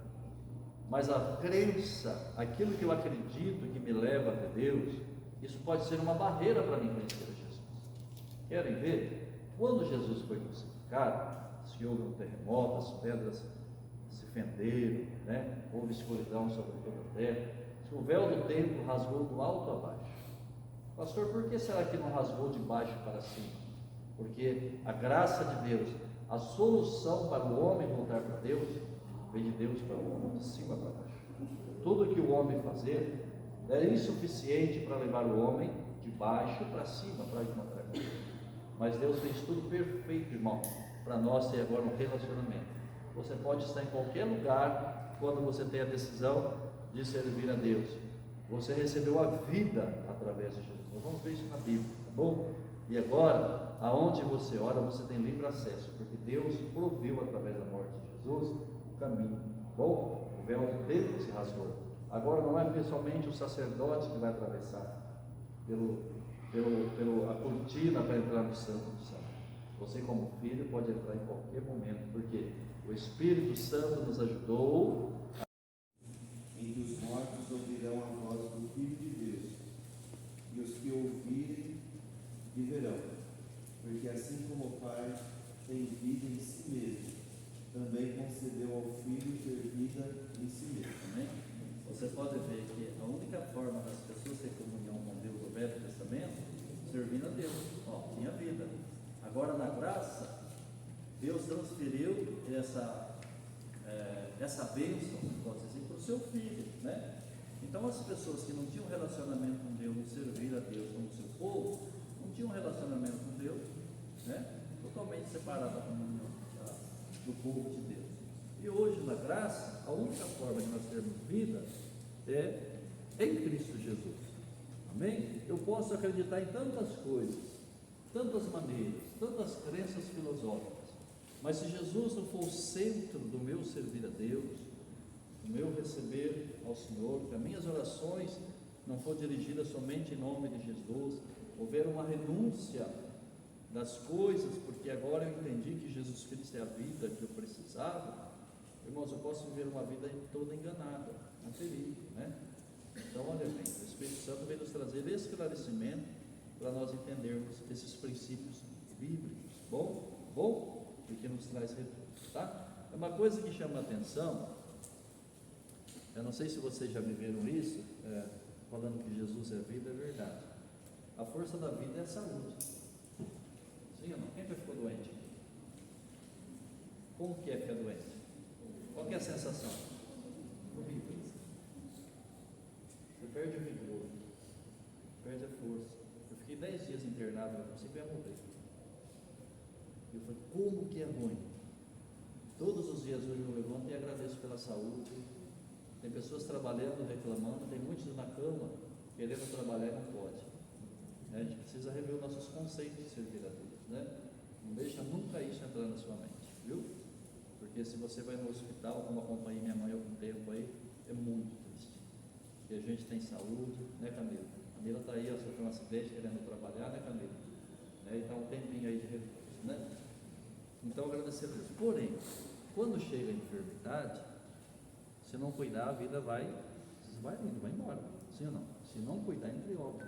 mas a crença, aquilo que eu acredito que me leva até Deus, isso pode ser uma barreira para mim conhecer a Jesus. Querem ver? Quando Jesus foi crucificado, se houve um terremoto, as pedras se fenderam, né? Houve escuridão sobre toda a terra, o véu do templo rasgou do alto a baixo. Pastor, por que será que não rasgou de baixo para cima? Porque a graça de Deus, a solução para o homem voltar para Deus, vem de Deus para o homem, de cima para baixo. Tudo que o homem fazer é insuficiente para levar o homem de baixo para cima, para encontrar Deus. Mas Deus fez tudo perfeito, irmão, para nós ter agora um relacionamento. Você pode estar em qualquer lugar quando você tem a decisão de servir a Deus. Você recebeu a vida através de Jesus. Nós vamos ver isso na Bíblia, tá bom? E agora, aonde você ora, você tem livre acesso, porque Deus proveu através da morte de Jesus o caminho. Bom, o véu do templo se rasgou. Agora não é pessoalmente o sacerdote que vai atravessar a cortina para entrar no Santo dos Santos. Você, como filho, pode entrar em qualquer momento, porque o Espírito Santo nos ajudou. Entre os mortos ouvirão a voz do Filho de Deus, e os que ouvirem viverão, porque assim como o Pai tem vida em si mesmo, também concedeu ao Filho ter vida em si mesmo. Amém? Você pode ver que a única forma das pessoas ter comunhão com Deus no Velho Testamento, servindo a Deus. Tinha vida. Agora na graça, Deus transferiu essa bênção, pode dizer, para o seu filho, né? Então as pessoas que não tinham relacionamento com Deus, não servir a Deus como seu povo, não tinham relacionamento com Deus, né? Totalmente separada do povo de Deus. E hoje na graça, a única forma de nós termos vida é em Cristo Jesus. Amém? Eu posso acreditar em tantas coisas, tantas maneiras, tantas crenças filosóficas, mas se Jesus não for o centro do meu servir a Deus, do meu receber ao Senhor, que as minhas orações não for dirigidas somente em nome de Jesus, houver uma renúncia das coisas, porque agora eu entendi que Jesus Cristo é a vida que eu precisava, irmãos, eu posso viver uma vida toda enganada, um perigo, né? Então, olha bem, o Espírito Santo vem nos trazer esclarecimento para nós entendermos esses princípios bíblicos, bom? E que nos traz retorno, tá? É uma coisa que chama a atenção, eu não sei se vocês já viveram isso, falando que Jesus é vida, é verdade. A força da vida é a saúde. Sim ou não? Quem já ficou doente? Como que é ficar doente? Qual que é a sensação? Horrível. Você perde o vigor, perde a força. Eu fiquei 10 dias internado, eu pensei que eu ia morrer. Eu falei, como que é ruim? Todos os dias hoje eu levanto e agradeço pela saúde. Tem pessoas trabalhando, reclamando, tem muitos na cama querendo trabalhar e não pode. A gente precisa rever os nossos conceitos de servir a Deus, né? Não deixa nunca isso entrar na sua mente, viu? Porque se você vai no hospital, como acompanhei minha mãe há algum tempo aí, é muito triste. Porque a gente tem saúde, né, Camila? Camila está aí, sofreu um acidente querendo trabalhar, né, Camila? Então um tempinho aí de repouso, né? Então agradecer a Deus. Porém, quando chega a enfermidade, se não cuidar, a vida vai indo, vai embora. Sim ou não? Se não cuidar, entre óbito.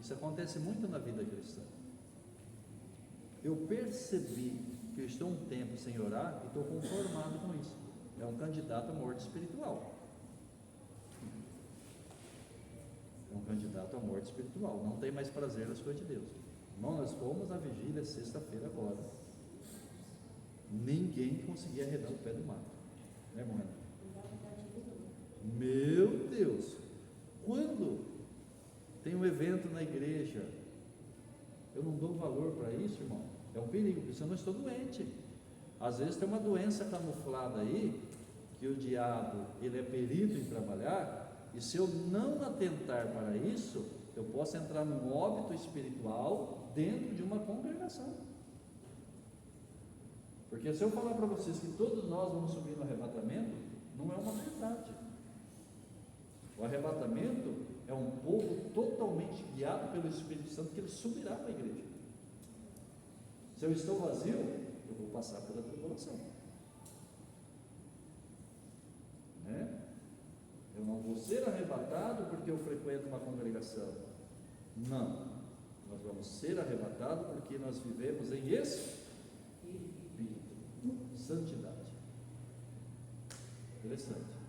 Isso acontece muito na vida cristã. Eu percebi que eu estou um tempo sem orar e estou conformado com isso. É um candidato à morte espiritual. É um candidato à morte espiritual. Não tem mais prazer nas coisas de Deus. Irmão, nós fomos na vigília sexta-feira agora. Ninguém conseguia arredar o pé do mato. Né, irmão? Meu Deus! Quando tem um evento na igreja, eu não dou valor para isso, irmão. É um perigo, porque eu não estou doente. Às vezes tem uma doença camuflada aí, que o diabo, ele é perito em trabalhar, e se eu não atentar para isso, eu posso entrar num óbito espiritual dentro de uma congregação. Porque se eu falar para vocês que todos nós vamos subir no arrebatamento, não é uma verdade. O arrebatamento é um povo totalmente guiado pelo Espírito Santo, que ele subirá para a igreja. Se eu estou vazio, eu vou passar pela tribulação, né? Eu não vou ser arrebatado porque eu frequento uma congregação. Não, nós vamos ser arrebatados porque nós vivemos em espírito, santidade. Interessante.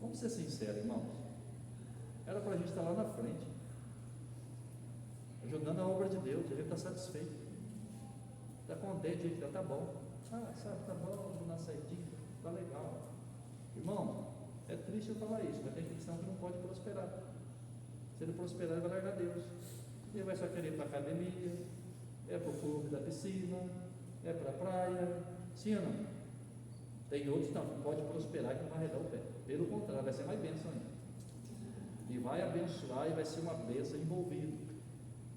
Vamos ser sinceros, irmãos. Era para a gente estar lá na frente, ajudando a obra de Deus. A gente está satisfeito, está contente, a gente já está bom. Sabe, está bom, vou dar saidinha, está legal. Irmão, é triste eu falar isso, mas tem cristão que não pode prosperar. Se ele prosperar, ele vai largar Deus. Ele vai só querer ir para a academia, é para o clube da piscina, é para a praia. Sim ou não? Tem outros que não pode prosperar e não vai arredar o pé. Pelo contrário, vai ser mais bênção ainda. E vai abençoar e vai ser uma bênção envolvida.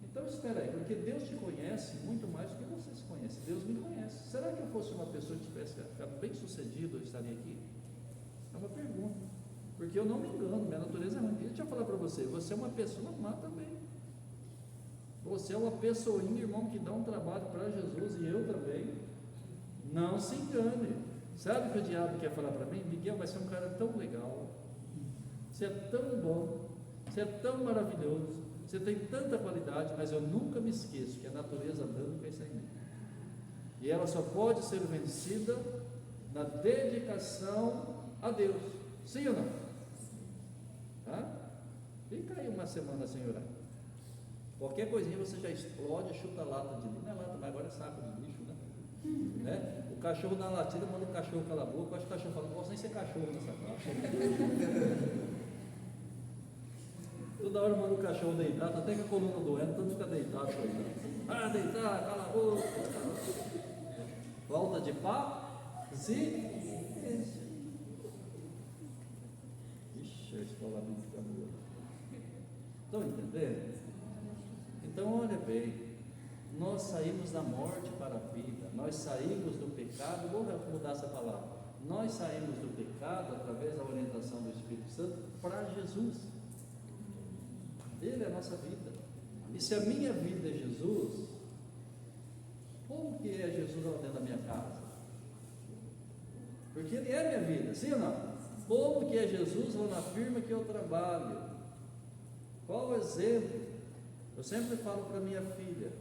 Então espera aí, porque Deus te conhece muito mais do que você se conhece. Deus me conhece. Será que eu fosse uma pessoa que tivesse ficado bem sucedido, eu estaria aqui? É uma pergunta. Porque eu não me engano, minha natureza é ruim. Deixa eu falar para você, você é uma pessoa má também. Você é uma pessoinha, irmão, que dá um trabalho para Jesus, e eu também. Não se engane. Sabe o que o diabo quer falar para mim? Miguel vai ser um cara tão legal, você é tão bom, você é tão maravilhoso, você tem tanta qualidade, mas eu nunca me esqueço que a natureza branca está em mim, e ela só pode ser vencida na dedicação a Deus. Sim ou não? Tá? Fica aí uma semana sem orar. Qualquer coisinha você já explode, chuta a lata de lixo. Não é lata, mas agora é saco de lixo, né? O cachorro dá uma latida, manda o cachorro calar a boca. Eu acho que o cachorro fala, não posso nem ser cachorro nessa caixa. Toda hora manda o cachorro deitar, tá até com a coluna doendo, tanto fica deitado. Deitar, cala a boca. Falta de paz. Ixi, a escola bíblica boa. Estão entendendo? Então olha bem, nós saímos da morte para a vida, nós saímos do pecado. Vou mudar essa palavra, nós saímos do pecado através da orientação do Espírito Santo para Jesus. Ele é a nossa vida, e se a minha vida é Jesus, como que é Jesus lá dentro da minha casa? Porque Ele é minha vida, sim ou não? Como que é Jesus lá na firma que eu trabalho? Qual o exemplo? Eu sempre falo para minha filha,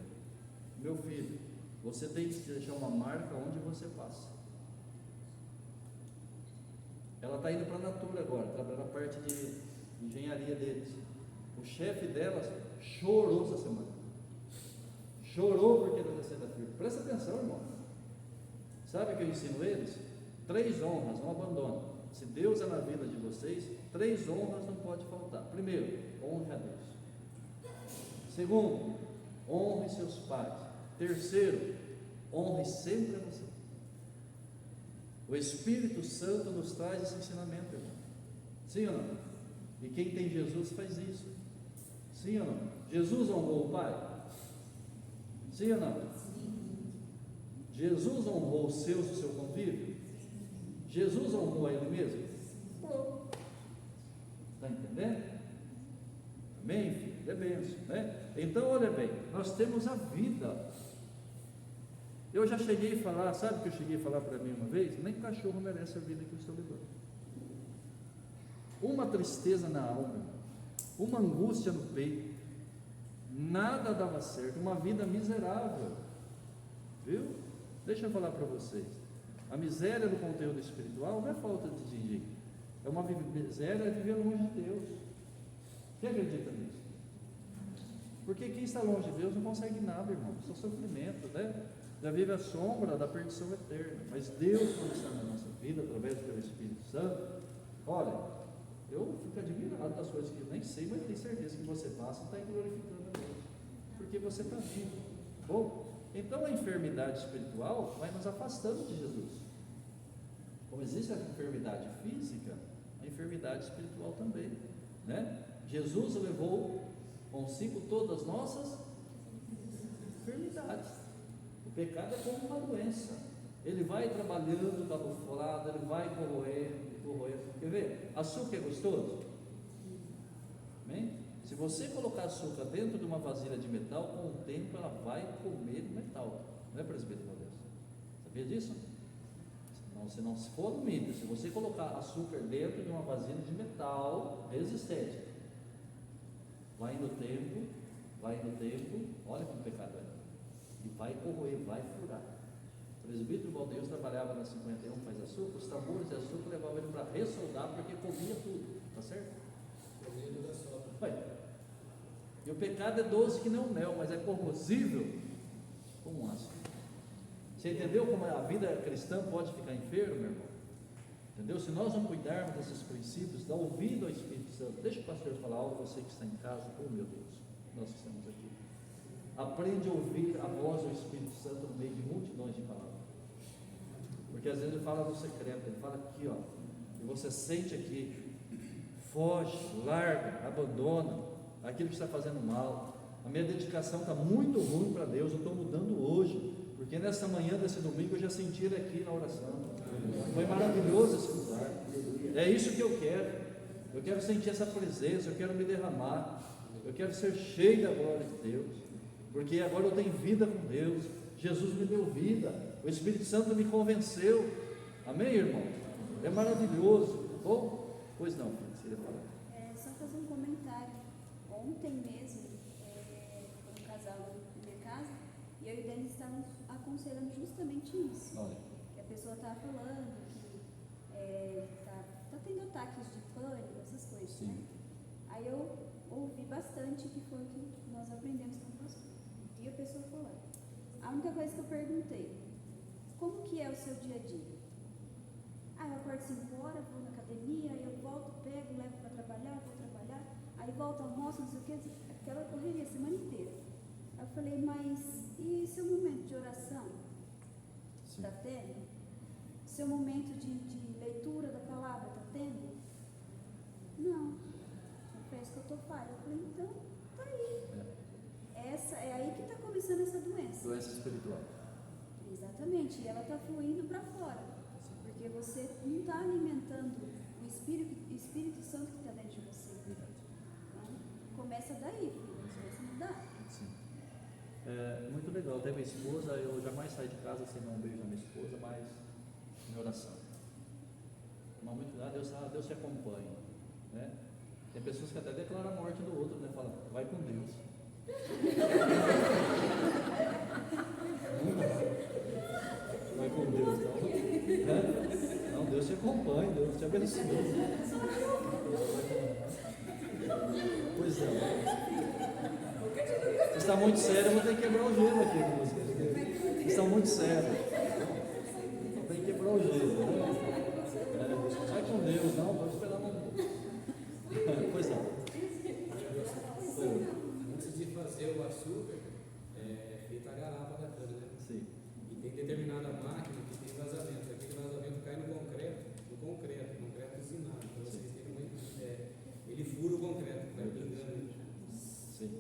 meu filho, você tem que deixar uma marca onde você passa. Ela está indo para a Natura agora, trabalhando a parte de engenharia deles. O chefe dela chorou essa semana. Chorou porque ela ia sair da firma. Presta atenção, irmão. Sabe o que eu ensino eles? 3 honras, não abandona. Se Deus é na vida de vocês, 3 honras não pode faltar. Primeiro, honre a Deus. Segundo, honre seus pais. Terceiro, honre sempre a você. O Espírito Santo nos traz esse ensinamento, irmão. Sim ou não? E quem tem Jesus faz isso. Sim ou não? Jesus honrou o Pai? Sim ou não? Jesus honrou os seus, o seu convívio? Jesus honrou a Ele mesmo? Pronto. Está entendendo? Amém, filho? É bênção, né? Então, olha bem, nós temos a vida. Eu já cheguei a falar, sabe o que eu cheguei a falar para mim uma vez? Nem cachorro merece a vida que eu estou levando. Uma tristeza na alma, uma angústia no peito, nada dava certo, uma vida miserável, viu? Deixa eu falar para vocês, a miséria do conteúdo espiritual não é falta de dinheiro, é uma miséria, é viver longe de Deus. Quem acredita nisso? Porque quem está longe de Deus não consegue nada, irmão, só sofrimento, né? Já vive a sombra da perdição eterna. Mas Deus, quando está na nossa vida, através do Espírito Santo, olha, eu fico admirado das coisas que eu nem sei, mas tenho certeza que você passa e está glorificando a Deus, porque você está vivo. Bom, então a enfermidade espiritual vai nos afastando de Jesus. Como existe a enfermidade física, a enfermidade espiritual também, né? Jesus levou consigo todas as nossas enfermidades. O pecado é como uma doença, ele vai trabalhando camuflado, ele vai corroendo. Quer ver? Açúcar é gostoso? Amém? Se você colocar açúcar dentro de uma vasilha de metal, com o tempo ela vai comer metal. Não é, presbítero Deus? Sabia disso? Não, se não for no mínimo, se você colocar açúcar dentro de uma vasilha de metal resistente, vai indo o tempo, olha como o pecado é, e vai corroer, vai furar. O presbítero Valdeus trabalhava na 51, faz açúcar, os tambores de açúcar levavam ele para ressoldar, porque comia tudo, tá certo? Vai. E o pecado é doce que não mel, mas é corrosível como um aço. Você entendeu como a vida cristã pode ficar enferma, meu irmão? Entendeu? Se nós não cuidarmos desses princípios, dar ouvido ao Espírito Santo, deixa o pastor falar algo, você que está em casa, oh meu Deus, nós que estamos aqui. Aprende a ouvir a voz do Espírito Santo no meio de multidões de palavras. Porque às vezes ele fala no secreto, ele fala aqui, ó, e você sente aqui, foge, larga, abandona aquilo que está fazendo mal. A minha dedicação está muito ruim para Deus, eu estou mudando hoje, porque nessa manhã desse domingo eu já senti ele aqui na oração. Foi maravilhoso esse lugar. É isso que eu quero. Eu quero sentir essa presença, eu quero me derramar, eu quero ser cheio da glória de Deus, porque agora eu tenho vida com Deus. Jesus me deu vida, o Espírito Santo me convenceu. Amém, irmão? É maravilhoso. Bom, pois não, filho, você ia falar. Só fazer um comentário. Ontem mesmo, um casal na minha casa, e eu e o Denis estávamos aconselhando justamente isso. Olha. Que a pessoa estava falando que tá tendo ataques de pânico, essas coisas. Sim. Né? Aí eu ouvi bastante, que foi o que nós aprendemos com o pastor. E a pessoa falando. A única coisa que eu perguntei, como que é o seu dia a dia? Eu acordo 5 horas, vou na academia, aí eu volto, pego, levo para trabalhar, vou trabalhar, aí volto, almoço, não sei o que, aquela correria a semana inteira. Aí eu falei, mas e seu momento de oração? Está tendo? Seu momento de leitura da palavra está tendo? Não. Foi isso que eu estou falando. Eu falei, então, tá aí. É aí que está começando essa doença. Doença espiritual. Exatamente, e ela está fluindo para fora, porque você não está alimentando o Espírito Santo que está dentro de você. Então, começa daí, você vai se mudar. Sim. Muito legal, até minha esposa, eu jamais saio de casa sem dar um beijo na minha esposa, mas minha oração. Muito Deus te acompanha, né? Tem pessoas que até declaram a morte do outro, né? Fala, vai com Deus. Vai com Deus, não, né? Não, Deus te acompanha, Deus te abençoe. Pois é. Você está muito sério, eu vou ter que quebrar o gelo aqui com vocês. Vocês estão muito sérios. Eu tenho que quebrar o gelo, né? Vai com Deus, não, vou esperar um pouco. Pois não. Antes de fazer o açúcar, é feita a garapa da cana, né? Sim. E tem determinada máquina que tem vazamento. Aquele vazamento cai no concreto usinado. Então vocês têm ele fura o concreto, vai pingando. Sim.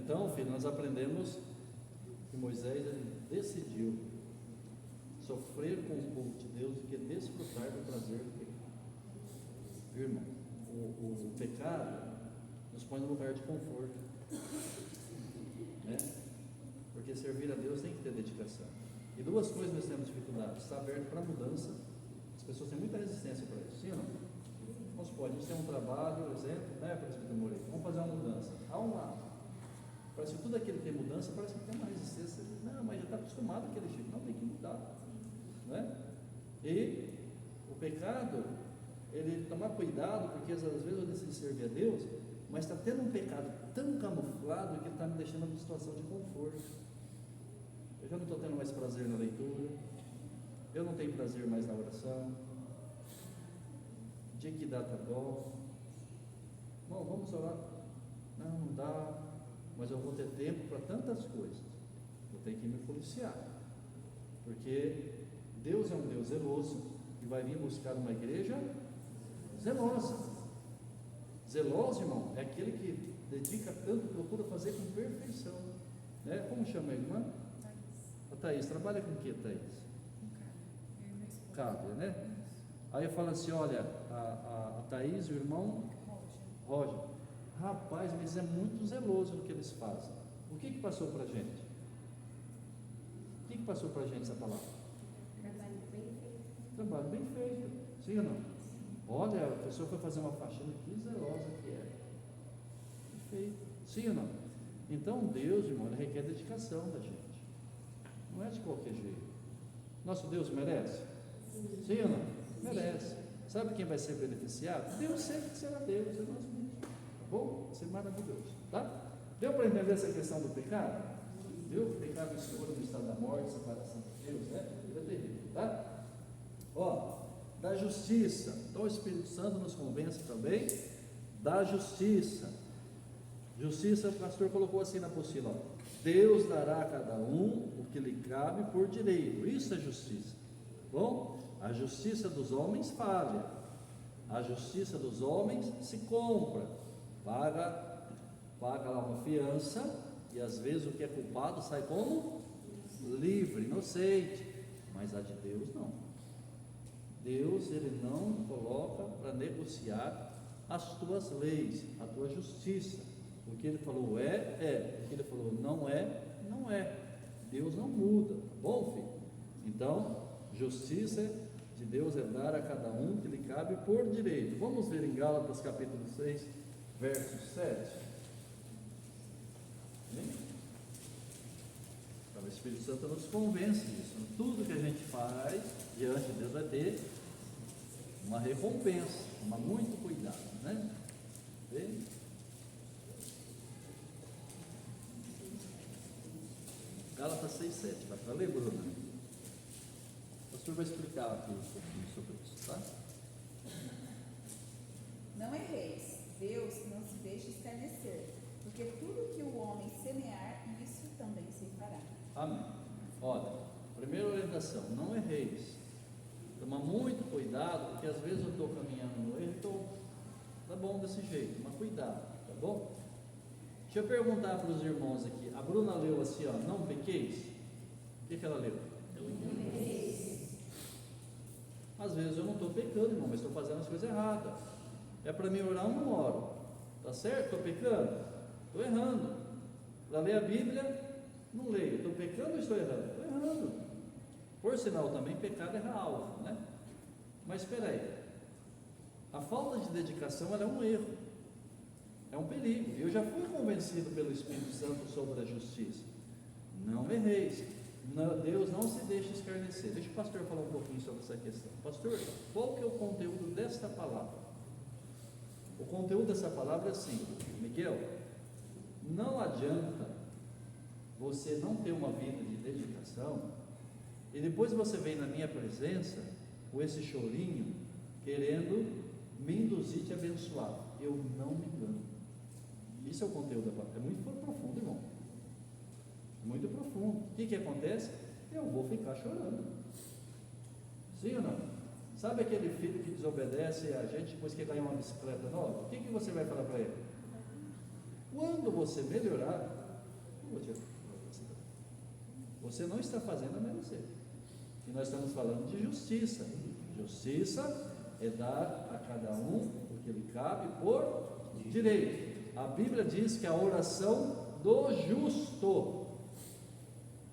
Então, filho, nós aprendemos que Moisés ele decidiu sofrer com o povo de Deus do que desfrutar do prazer do pecado. Viu, irmão? O pecado nos põe no lugar de conforto, né? Porque servir a Deus tem que ter dedicação. E duas coisas nós temos dificuldade: estar aberto para mudança. As pessoas têm muita resistência para isso, sim ou não? Vamos supor, a gente tem um trabalho, exemplo, né, presbítero Moreira, vamos fazer uma mudança. Há um lado, parece que tudo aquilo que tem mudança, parece que tem uma resistência. Não, mas já está acostumado àquele jeito. Não, tem que mudar, né? E o pecado, ele tomar cuidado, porque às vezes eu decido servir a Deus, mas está tendo um pecado tão camuflado que ele está me deixando numa situação de conforto. Eu já não estou tendo mais prazer na leitura, eu não tenho prazer mais na oração. O dia que dá tá bom. Bom, vamos orar. Não dá, mas eu vou ter tempo para tantas coisas. Eu tenho que me policiar, porque Deus é um Deus zeloso e vai vir buscar uma igreja zelosa. Zeloso, irmão, é aquele que dedica tanto, procura fazer com perfeição, né? Como chama a irmã? A Thaís. Trabalha com o que, Thaís? Cábia, né? Aí eu falo assim: olha, a Thaís e o irmão Roger, rapaz, mas é muito zeloso no que eles fazem. O que passou para a gente? O que passou para a gente essa palavra? Trabalho bem feito. Trabalho bem feito, sim ou não? Olha, a pessoa foi fazer uma faxina, que zelosa que é. Perfeito, sim ou não? Então Deus, irmão, ele requer dedicação da gente. Não é de qualquer jeito. Nosso Deus merece? Sim ou não? Merece. Sabe quem vai ser beneficiado? Deus sempre será Deus, é nós mesmos. Tá bom? Vai ser maravilhoso, tá? Deu para entender essa questão do pecado? Deu? O pecado escuro no estado da morte, separação de Deus, né? Ele é terrível, tá? Ó, da justiça. Então o Espírito Santo nos convence também da justiça. Justiça, o pastor colocou assim na apostila, ó: Deus dará a cada um o que lhe cabe por direito. Isso é justiça. Bom, a justiça dos homens falha, a justiça dos homens se compra, paga lá uma fiança, e às vezes o que é culpado sai como livre, inocente, mas a de Deus não. Deus, ele não coloca para negociar as tuas leis, a tua justiça. O que ele falou é, o que ele falou não é. Deus não muda, tá bom, filho? Então, justiça de Deus é dar a cada um que lhe cabe por direito. Vamos ver em Gálatas capítulo 6, verso 7. Então, o Espírito Santo nos convence disso. Tudo que a gente faz diante de Deus vai ter uma recompensa. Toma muito cuidado, né? Bem? Gálatas 6, 7. Vai para ler, Bruna? O pastor vai explicar aqui um pouquinho sobre isso, tá? Não erreis, Deus não se deixa escarnecer, porque tudo que o homem semear, isso também se fará. Amém. Olha, primeira orientação: não erreis. Toma muito cuidado, porque às vezes eu estou caminhando no erro e estou, tá bom desse jeito, mas cuidado, tá bom? Deixa eu perguntar para os irmãos aqui. A Bruna leu assim, ó: não pequeis. O que ela leu? Não pequeis. Às vezes eu não estou pecando, irmão, mas estou fazendo as coisas erradas. É para mim orar, eu não oro. Tá certo? Estou pecando? Estou errando. Para ler a Bíblia, não leio. Estou pecando ou estou errando? Estou errando. Por sinal, também pecado é alvo, né? Mas espera aí. A falta de dedicação, ela é um erro. É um perigo. Eu já fui convencido pelo Espírito Santo sobre a justiça. Não erreis. Deus não se deixa escarnecer. Deixa o pastor falar um pouquinho sobre essa questão. Pastor, qual que é o conteúdo desta palavra? O conteúdo dessa palavra é assim: Miguel, não adianta você não ter uma vida de dedicação e depois você vem na minha presença com esse chorinho querendo me induzir te abençoar. Eu não me engano. Isso é o conteúdo da palavra. É muito profundo, irmão. Muito profundo. O que acontece? Eu vou ficar chorando. Sim ou não? Sabe aquele filho que desobedece a gente depois que ganha uma bicicleta nova? O que você vai falar para ele? Quando você melhorar, você não está fazendo a merecer. E nós estamos falando de justiça. Justiça é dar a cada um o que lhe cabe por direito. A Bíblia diz que a oração do justo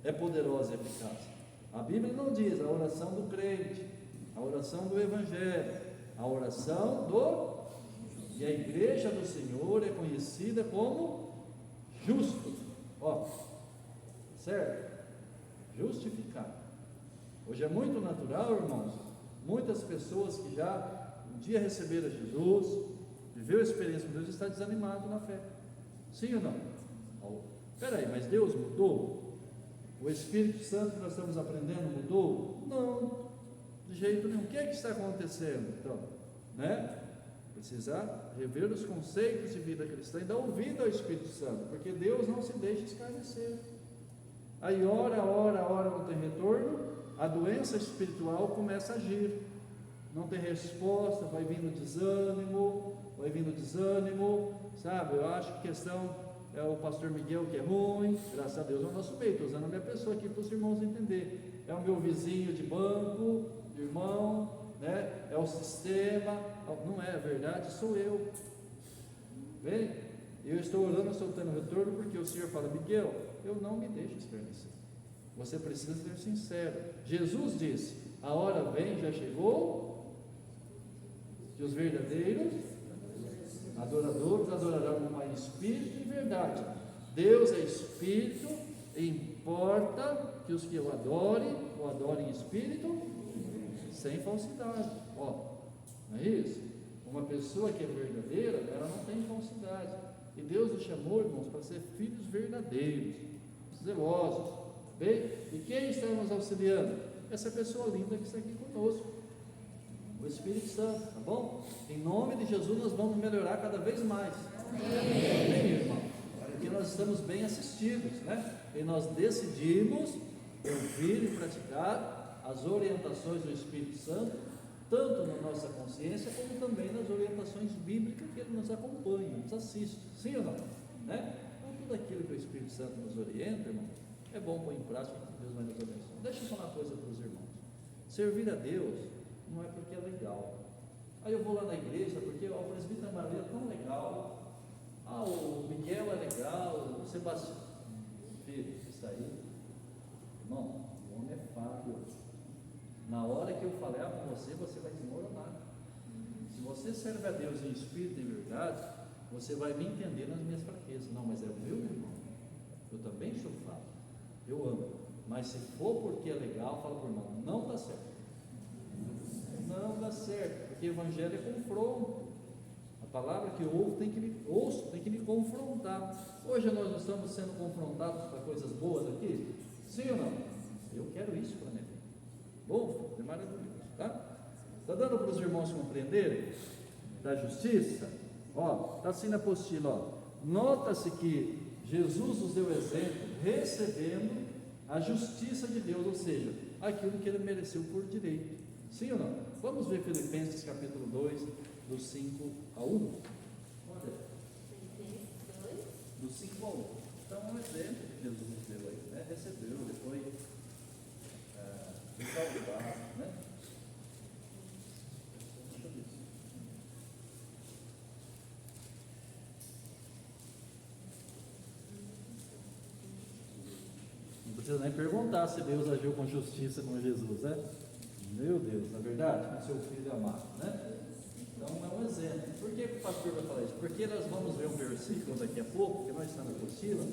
é poderosa e eficaz. A Bíblia não diz a oração do crente, a oração do Evangelho, a oração do... E a igreja do Senhor é conhecida como justo. Ó, certo? Justificado. Hoje é muito natural, irmãos, muitas pessoas que já um dia receberam Jesus, viveu a experiência com Deus, está desanimado na fé. Sim ou não? Espera aí, mas Deus mudou? O Espírito Santo que nós estamos aprendendo mudou? Não, de jeito nenhum. O que é que está acontecendo então? Né? Precisar rever os conceitos de vida cristã e dar ouvido ao Espírito Santo, porque Deus não se deixa escarnecer. Aí ora, não tem retorno, a doença espiritual começa a agir, não tem resposta, vai vindo desânimo, sabe? Eu acho que a questão é o pastor Miguel que é ruim, graças a Deus é o nosso meio, estou usando a minha pessoa aqui para os irmãos entenderem. É o meu vizinho de banco, de irmão, né? É o sistema, não é verdade, sou eu. Bem, eu estou orando, estou tendo retorno, porque o Senhor fala: Miguel, eu não me deixo escarnecer. Você precisa ser sincero. Jesus disse: a hora vem, já chegou, que os verdadeiros adoradores adorarão em espírito e em verdade. Deus é espírito, e importa que os que o adorem em espírito, sem falsidade. Ó, não é isso? Uma pessoa que é verdadeira, ela não tem falsidade. E Deus nos chamou, irmãos, para ser filhos verdadeiros, zelosos. Bem, e quem está nos auxiliando? Essa pessoa linda que está aqui conosco, o Espírito Santo, tá bom? Em nome de Jesus nós vamos melhorar cada vez mais. Amém, irmão? Porque nós estamos bem assistidos, né? E nós decidimos ouvir e praticar as orientações do Espírito Santo, tanto na nossa consciência, como também nas orientações bíblicas que Ele nos acompanha, nos assiste. Sim ou não? Né? Então tudo aquilo que o Espírito Santo nos orienta, irmão, é bom pôr em prática, que Deus vai nos abençoar. Deixa eu falar uma coisa para os irmãos. Servir a Deus não é porque é legal. Aí eu vou lá na igreja porque o presbítero Maria é tão legal. O Miguel é legal, o Sebastião. Filho, isso aí, irmão, o homem é fácil. Na hora que eu falar com você, você vai desmoronar. Se você serve a Deus em espírito e em verdade, você vai me entender nas minhas fraquezas. Não, mas é o meu irmão. Eu também sou fraco. Eu amo. Mas se for porque é legal, fala para o irmão, não dá certo. Não dá certo, porque o Evangelho é confronto. A palavra que eu ouço tem que me confrontar. Hoje nós estamos sendo confrontados para coisas boas aqui? Sim ou não? Eu quero isso para minha vida. Bom, é maravilhoso, tá? Está dando para os irmãos compreenderem da justiça? Ó, está assim na apostila, ó. Nota-se que Jesus nos deu exemplo recebendo a justiça de Deus, ou seja, aquilo que ele mereceu por direito. Sim ou não? Vamos ver Filipenses capítulo 2, do 5 a 1. Do 5 a 1. Então, um exemplo que Jesus nos deu aí, né? Recebeu, depois salvar, né? Deixa eu ver. Não precisa nem perguntar se Deus agiu com justiça com Jesus, né? Meu Deus, na verdade, com seu filho amado, né? Então é um exemplo. Por que o pastor vai falar isso? Porque nós vamos ver um versículo daqui a pouco, que nós estamos na apostila,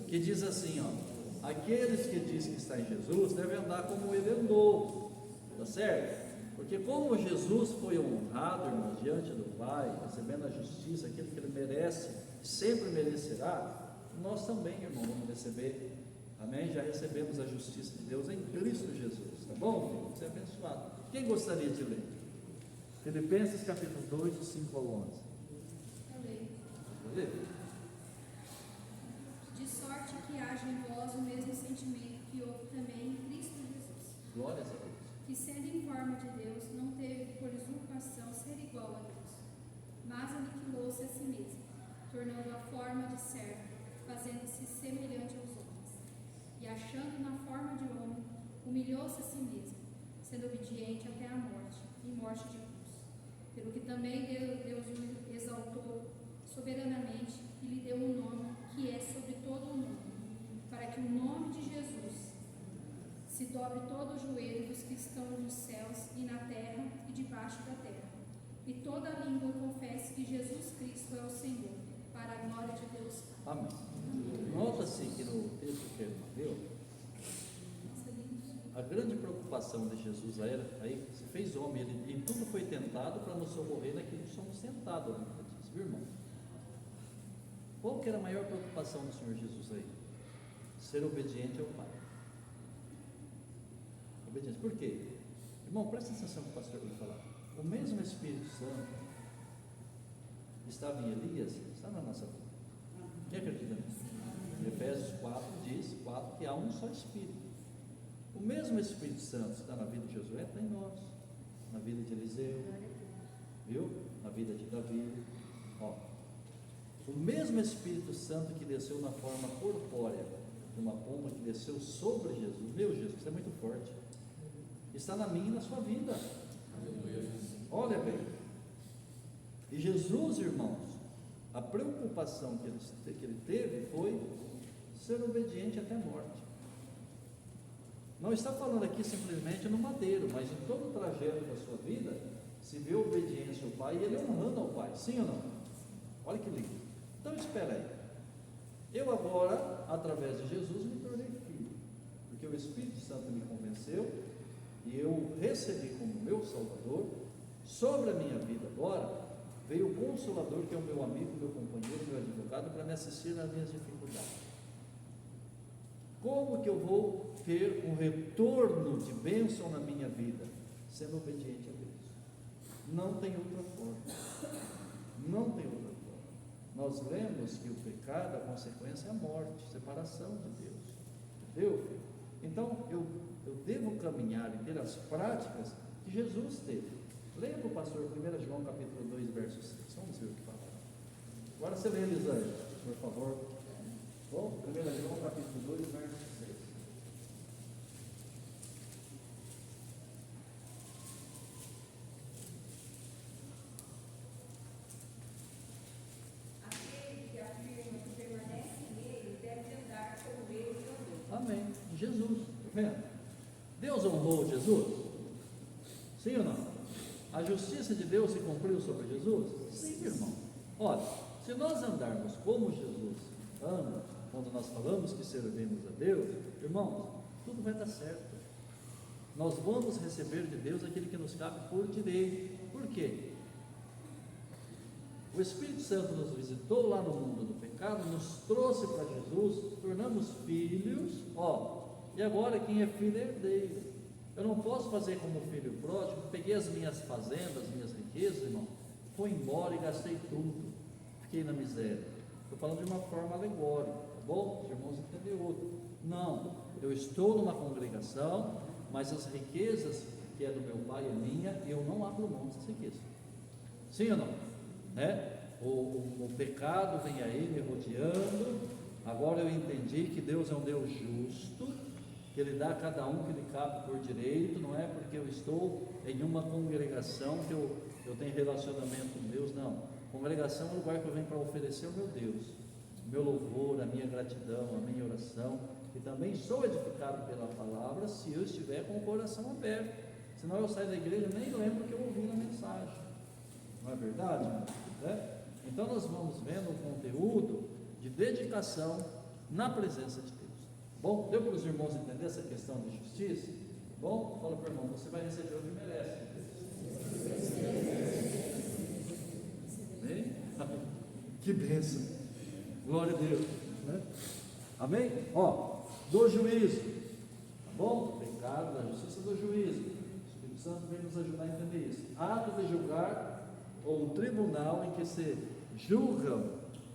que diz assim, ó: aqueles que dizem que está em Jesus devem andar como ele andou, tá certo? Porque como Jesus foi honrado, irmão, diante do Pai, recebendo a justiça, aquilo que ele merece, sempre merecerá, nós também, irmão, vamos receber. Amém? Já recebemos a justiça de Deus em Cristo Jesus, tá bom, filho? Você é abençoado. Quem gostaria de ler? Filipenses capítulo 2, do 5 ao 11. Amém. De sorte que haja em vós o mesmo sentimento que houve também em Cristo Jesus, Glórias a Deus. que sendo em forma de Deus, não teve por usurpação ser igual a Deus, mas aniquilou-se a si mesmo, tornando a forma de servo, fazendo-se semelhante aos homens. E achando na forma de homem, humilhou-se a si mesmo, sendo obediente até a morte, e morte de cruz. Pelo que também Deus o exaltou soberanamente e lhe deu um nome que é sobre todo o nome, para que o nome de Jesus se dobre todo o joelho dos que estão nos céus e na terra e debaixo da terra, e toda língua confesse que Jesus Cristo é o Senhor, para a glória de Deus Pai. Amém. Nota-se que no texto que ele leu, a grande preocupação de Jesus era, aí se fez homem, ele em tudo foi tentado para nos socorrer naquilo que somos tentados, viu, irmão? Qual que era a maior preocupação do Senhor Jesus aí? Ser obediente ao Pai. Obediência. Por quê? Irmão, presta atenção no que o pastor vai falar. O mesmo Espírito Santo estava em Elias, está na nossa vida. Quem acredita nisso? Efésios 4 diz que há um só Espírito. O mesmo Espírito Santo está na vida de Josué, está em nós, na vida de Eliseu, viu? Na vida de Davi. Ó, o mesmo Espírito Santo que desceu na forma corpórea de uma pomba, que desceu sobre Jesus, meu Jesus, isso é muito forte, está na minha e na sua vida. Olha bem, e Jesus, irmãos, a preocupação que ele teve foi ser obediente até a morte. Não está falando aqui simplesmente no madeiro, mas em todo o trajeto da sua vida, se vê obediência ao Pai e ele honrando ao Pai, sim ou não? Olha que lindo. Então espera aí, eu agora, através de Jesus, me tornei filho, porque o Espírito Santo me convenceu e eu recebi como meu Salvador. Sobre a minha vida agora, veio o Consolador, que é o meu amigo, meu companheiro, meu advogado, para me assistir nas minhas dificuldades. Como que eu vou ter um retorno de bênção na minha vida? Sendo obediente a Deus. Não tem outra forma. Não tem outra forma. Nós lemos que o pecado, a consequência é a morte, separação de Deus. Entendeu? Então, eu devo caminhar e ter as práticas que Jesus teve. Leia para o pastor 1 João capítulo 2, verso 6. Vamos ver o que fala. Agora você lê, Elisângela, por favor. Bom, 1 João capítulo 2, verso 6. Aquele que afirma que permanece nele deve andar como ele andou. Amém. Jesus, está vendo? Deus honrou Jesus? Sim ou não? A justiça de Deus se cumpriu sobre Jesus? Sim, irmão. Olha, se nós andarmos como Jesus anda, quando nós falamos que servimos a Deus, irmãos, tudo vai dar certo. Nós vamos receber de Deus aquilo que nos cabe por direito. Por quê? O Espírito Santo nos visitou lá no mundo do pecado, nos trouxe para Jesus, tornamos filhos, e agora quem é filho é herdeiro. Eu não posso fazer como o filho pródigo, peguei as minhas fazendas, as minhas riquezas, irmão, fui embora e gastei tudo, fiquei na miséria. Estou falando de uma forma alegórica, tá bom? Os irmãos entenderam outro. Não, eu estou numa congregação, mas as riquezas que é do meu pai é minha, e eu não abro mão dessas riquezas. Sim ou não? O pecado vem aí me rodeando. Agora eu entendi que Deus é um Deus justo, que Ele dá a cada um que lhe cabe por direito. Não é porque eu estou em uma congregação que eu tenho relacionamento com Deus, não. Congregação é um lugar que eu venho para oferecer ao meu Deus, o meu louvor, a minha gratidão, a minha oração, e também sou edificado pela palavra se eu estiver com o coração aberto. Senão eu saio da igreja e nem lembro que eu ouvi na mensagem. Não é verdade? Então nós vamos vendo um conteúdo de dedicação na presença de Deus. Bom, deu para os irmãos entender essa questão de justiça? Bom, fala para o irmão, você vai receber o que merece. Amém? Que bênção, glória a Deus, né? Amém? Do juízo, tá bom? Pecado, da justiça do juízo. O Espírito Santo vem nos ajudar a entender isso. Ato de julgar, ou um tribunal em que se julgam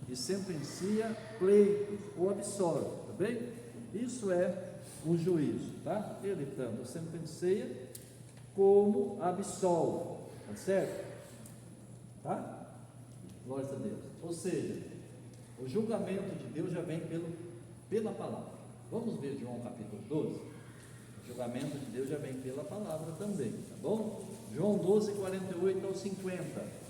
e sentencia pleito ou absolve, tá bem? Isso é o juízo, tá? Ele tanto sentencia como absolve, tá certo? Tá? Glória a Deus. Ou seja, o julgamento de Deus já vem pela palavra. Vamos ver João capítulo 12. O julgamento de Deus já vem pela palavra também, tá bom? João 12, 48 ao 50.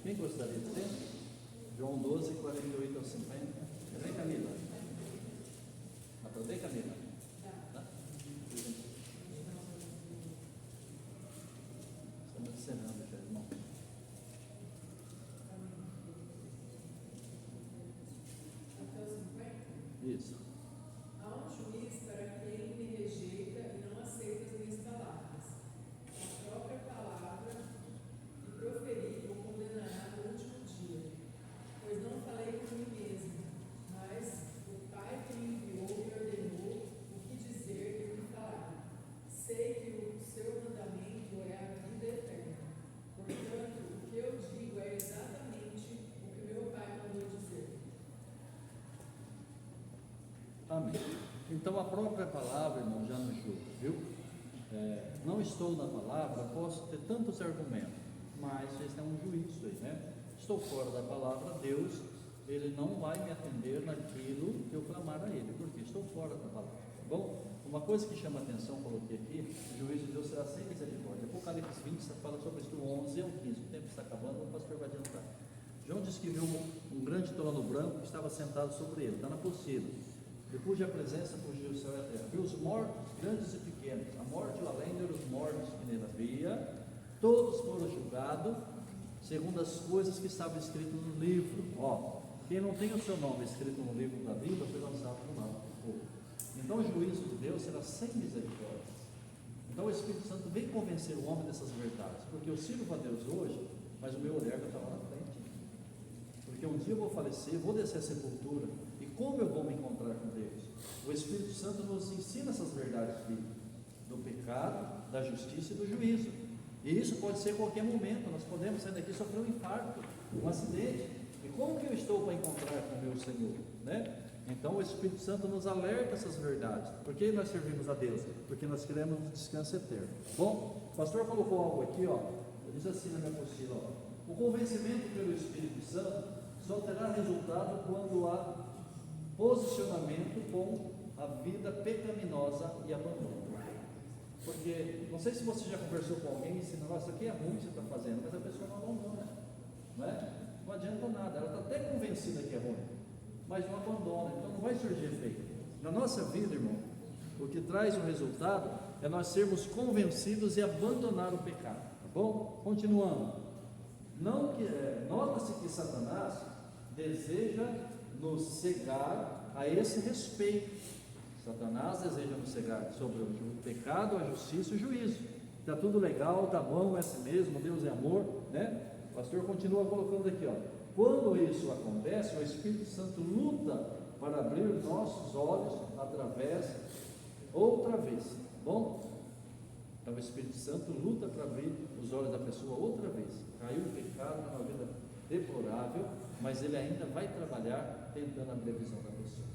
Quem gostaria de ter? João 12, 48 ao 50. Vem, Camila. Vem, Camila. Tá? Estamos encerrando já, irmão. Isso. Há um juiz para quem me rejeita e não aceita as minhas palavras. A própria palavra que proferi o condenará no último dia. Pois não falei por mim mesmo, mas o Pai que me enviou me ordenou o que dizer e o que falar. Sei que o seu mandamento é a vida eterna. Portanto, o que eu digo é exatamente o que meu Pai mandou dizer. Amém. Então a própria palavra, irmão, já nos julga, viu? Não estou na palavra, posso ter tantos argumentos, mas esse é um juízo aí, né? Estou fora da palavra, Deus, Ele não vai me atender naquilo que eu clamar a Ele, porque estou fora da palavra, tá bom? Uma coisa que chama atenção, coloquei aqui, o juízo de Deus será sem misericórdia. Apocalipse 20 fala sobre isso do 11 ao 15, o tempo está acabando, o pastor vai adiantar. João disse que viu um grande trono branco que estava sentado sobre ele, está na apostila, de cuja presença fugiu o céu e a terra. Viu os mortos, grandes e pequenos, a morte e o além dos mortos que nele havia, todos foram julgados segundo as coisas que estavam escritas no livro. Quem não tem o seu nome escrito no livro da vida foi lançado no lago do fogo. Então o juízo de Deus será sem misericórdia. Então o Espírito Santo vem convencer o homem dessas verdades, porque eu sirvo a Deus hoje, mas o meu olhar está lá na frente, porque um dia eu vou falecer, vou descer a sepultura, e como eu vou me encontrar com Deus? O Espírito Santo nos ensina essas verdades bíblicas, do pecado, da justiça e do juízo, e isso pode ser em qualquer momento. Nós podemos sair daqui e sofrer um infarto, um acidente, e como que eu estou para encontrar com o meu Senhor, né? Então o Espírito Santo nos alerta essas verdades. Por que nós servimos a Deus? Porque nós queremos um descanso eterno. Bom, o pastor colocou algo aqui, diz assim na minha apostila, o convencimento pelo Espírito Santo só terá resultado quando há posicionamento com a vida pecaminosa e abandono. Porque, não sei se você já conversou com alguém e ensina, isso aqui é ruim que você está fazendo, mas a pessoa não abandona, não é? Não adianta nada, ela está até convencida que é ruim, mas não abandona, então não vai surgir efeito. Na nossa vida, irmão, o que traz o resultado é nós sermos convencidos e abandonar o pecado, tá bom? Continuando, nota-se que Satanás deseja nos cegar a esse respeito. Satanás deseja nos cegar sobre o pecado, a justiça e o juízo. Está tudo legal, está bom, é assim mesmo, Deus é amor, né? O pastor continua colocando aqui, quando isso acontece, o Espírito Santo luta para abrir nossos olhos outra vez, tá bom? Então o Espírito Santo luta para abrir os olhos da pessoa outra vez. Caiu o pecado, está numa vida deplorável, mas ele ainda vai trabalhar tentando abrir a visão da pessoa,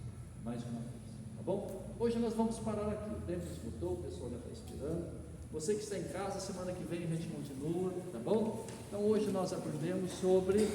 mais uma vez, tá bom? Hoje nós vamos parar aqui, o tempo esgotou, o pessoal já está esperando. Você que está em casa, semana que vem a gente continua, tá bom? Então hoje nós aprendemos sobre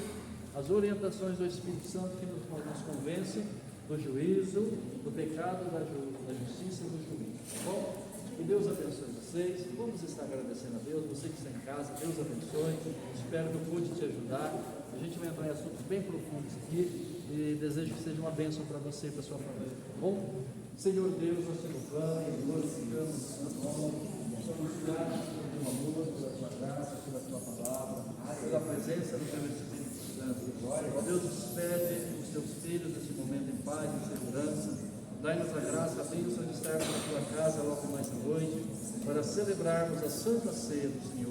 as orientações do Espírito Santo que nos convence do juízo, do pecado, da justiça e do juízo, tá bom? Que Deus abençoe vocês. Vamos estar agradecendo a Deus. Você que está em casa, Deus abençoe. Espero que eu pude te ajudar. A gente vai entrar em assuntos bem profundos aqui e desejo que seja uma bênção para você e para a sua família, tá bom? Senhor Deus, nós te louvamos e glorificamos o santo nome. Somos gratos pelo amor, pela tua graça, pela tua palavra, pela presença do teu Espírito Santo. Ó Deus, despede os teus filhos nesse momento em paz e segurança. Dai-nos a graça, a bênção de estarmos na tua casa logo mais à noite, para celebrarmos a Santa Ceia do Senhor.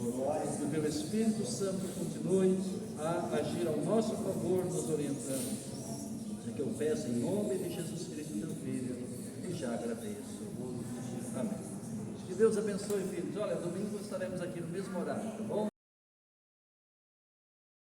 Que o teu Espírito Santo continue a agir ao nosso favor, nos orientando. É que eu peço em nome de Jesus Cristo, teu Filho, e já agradeço. Amém. Que Deus abençoe, filhos. Olha, domingo estaremos aqui no mesmo horário, tá bom?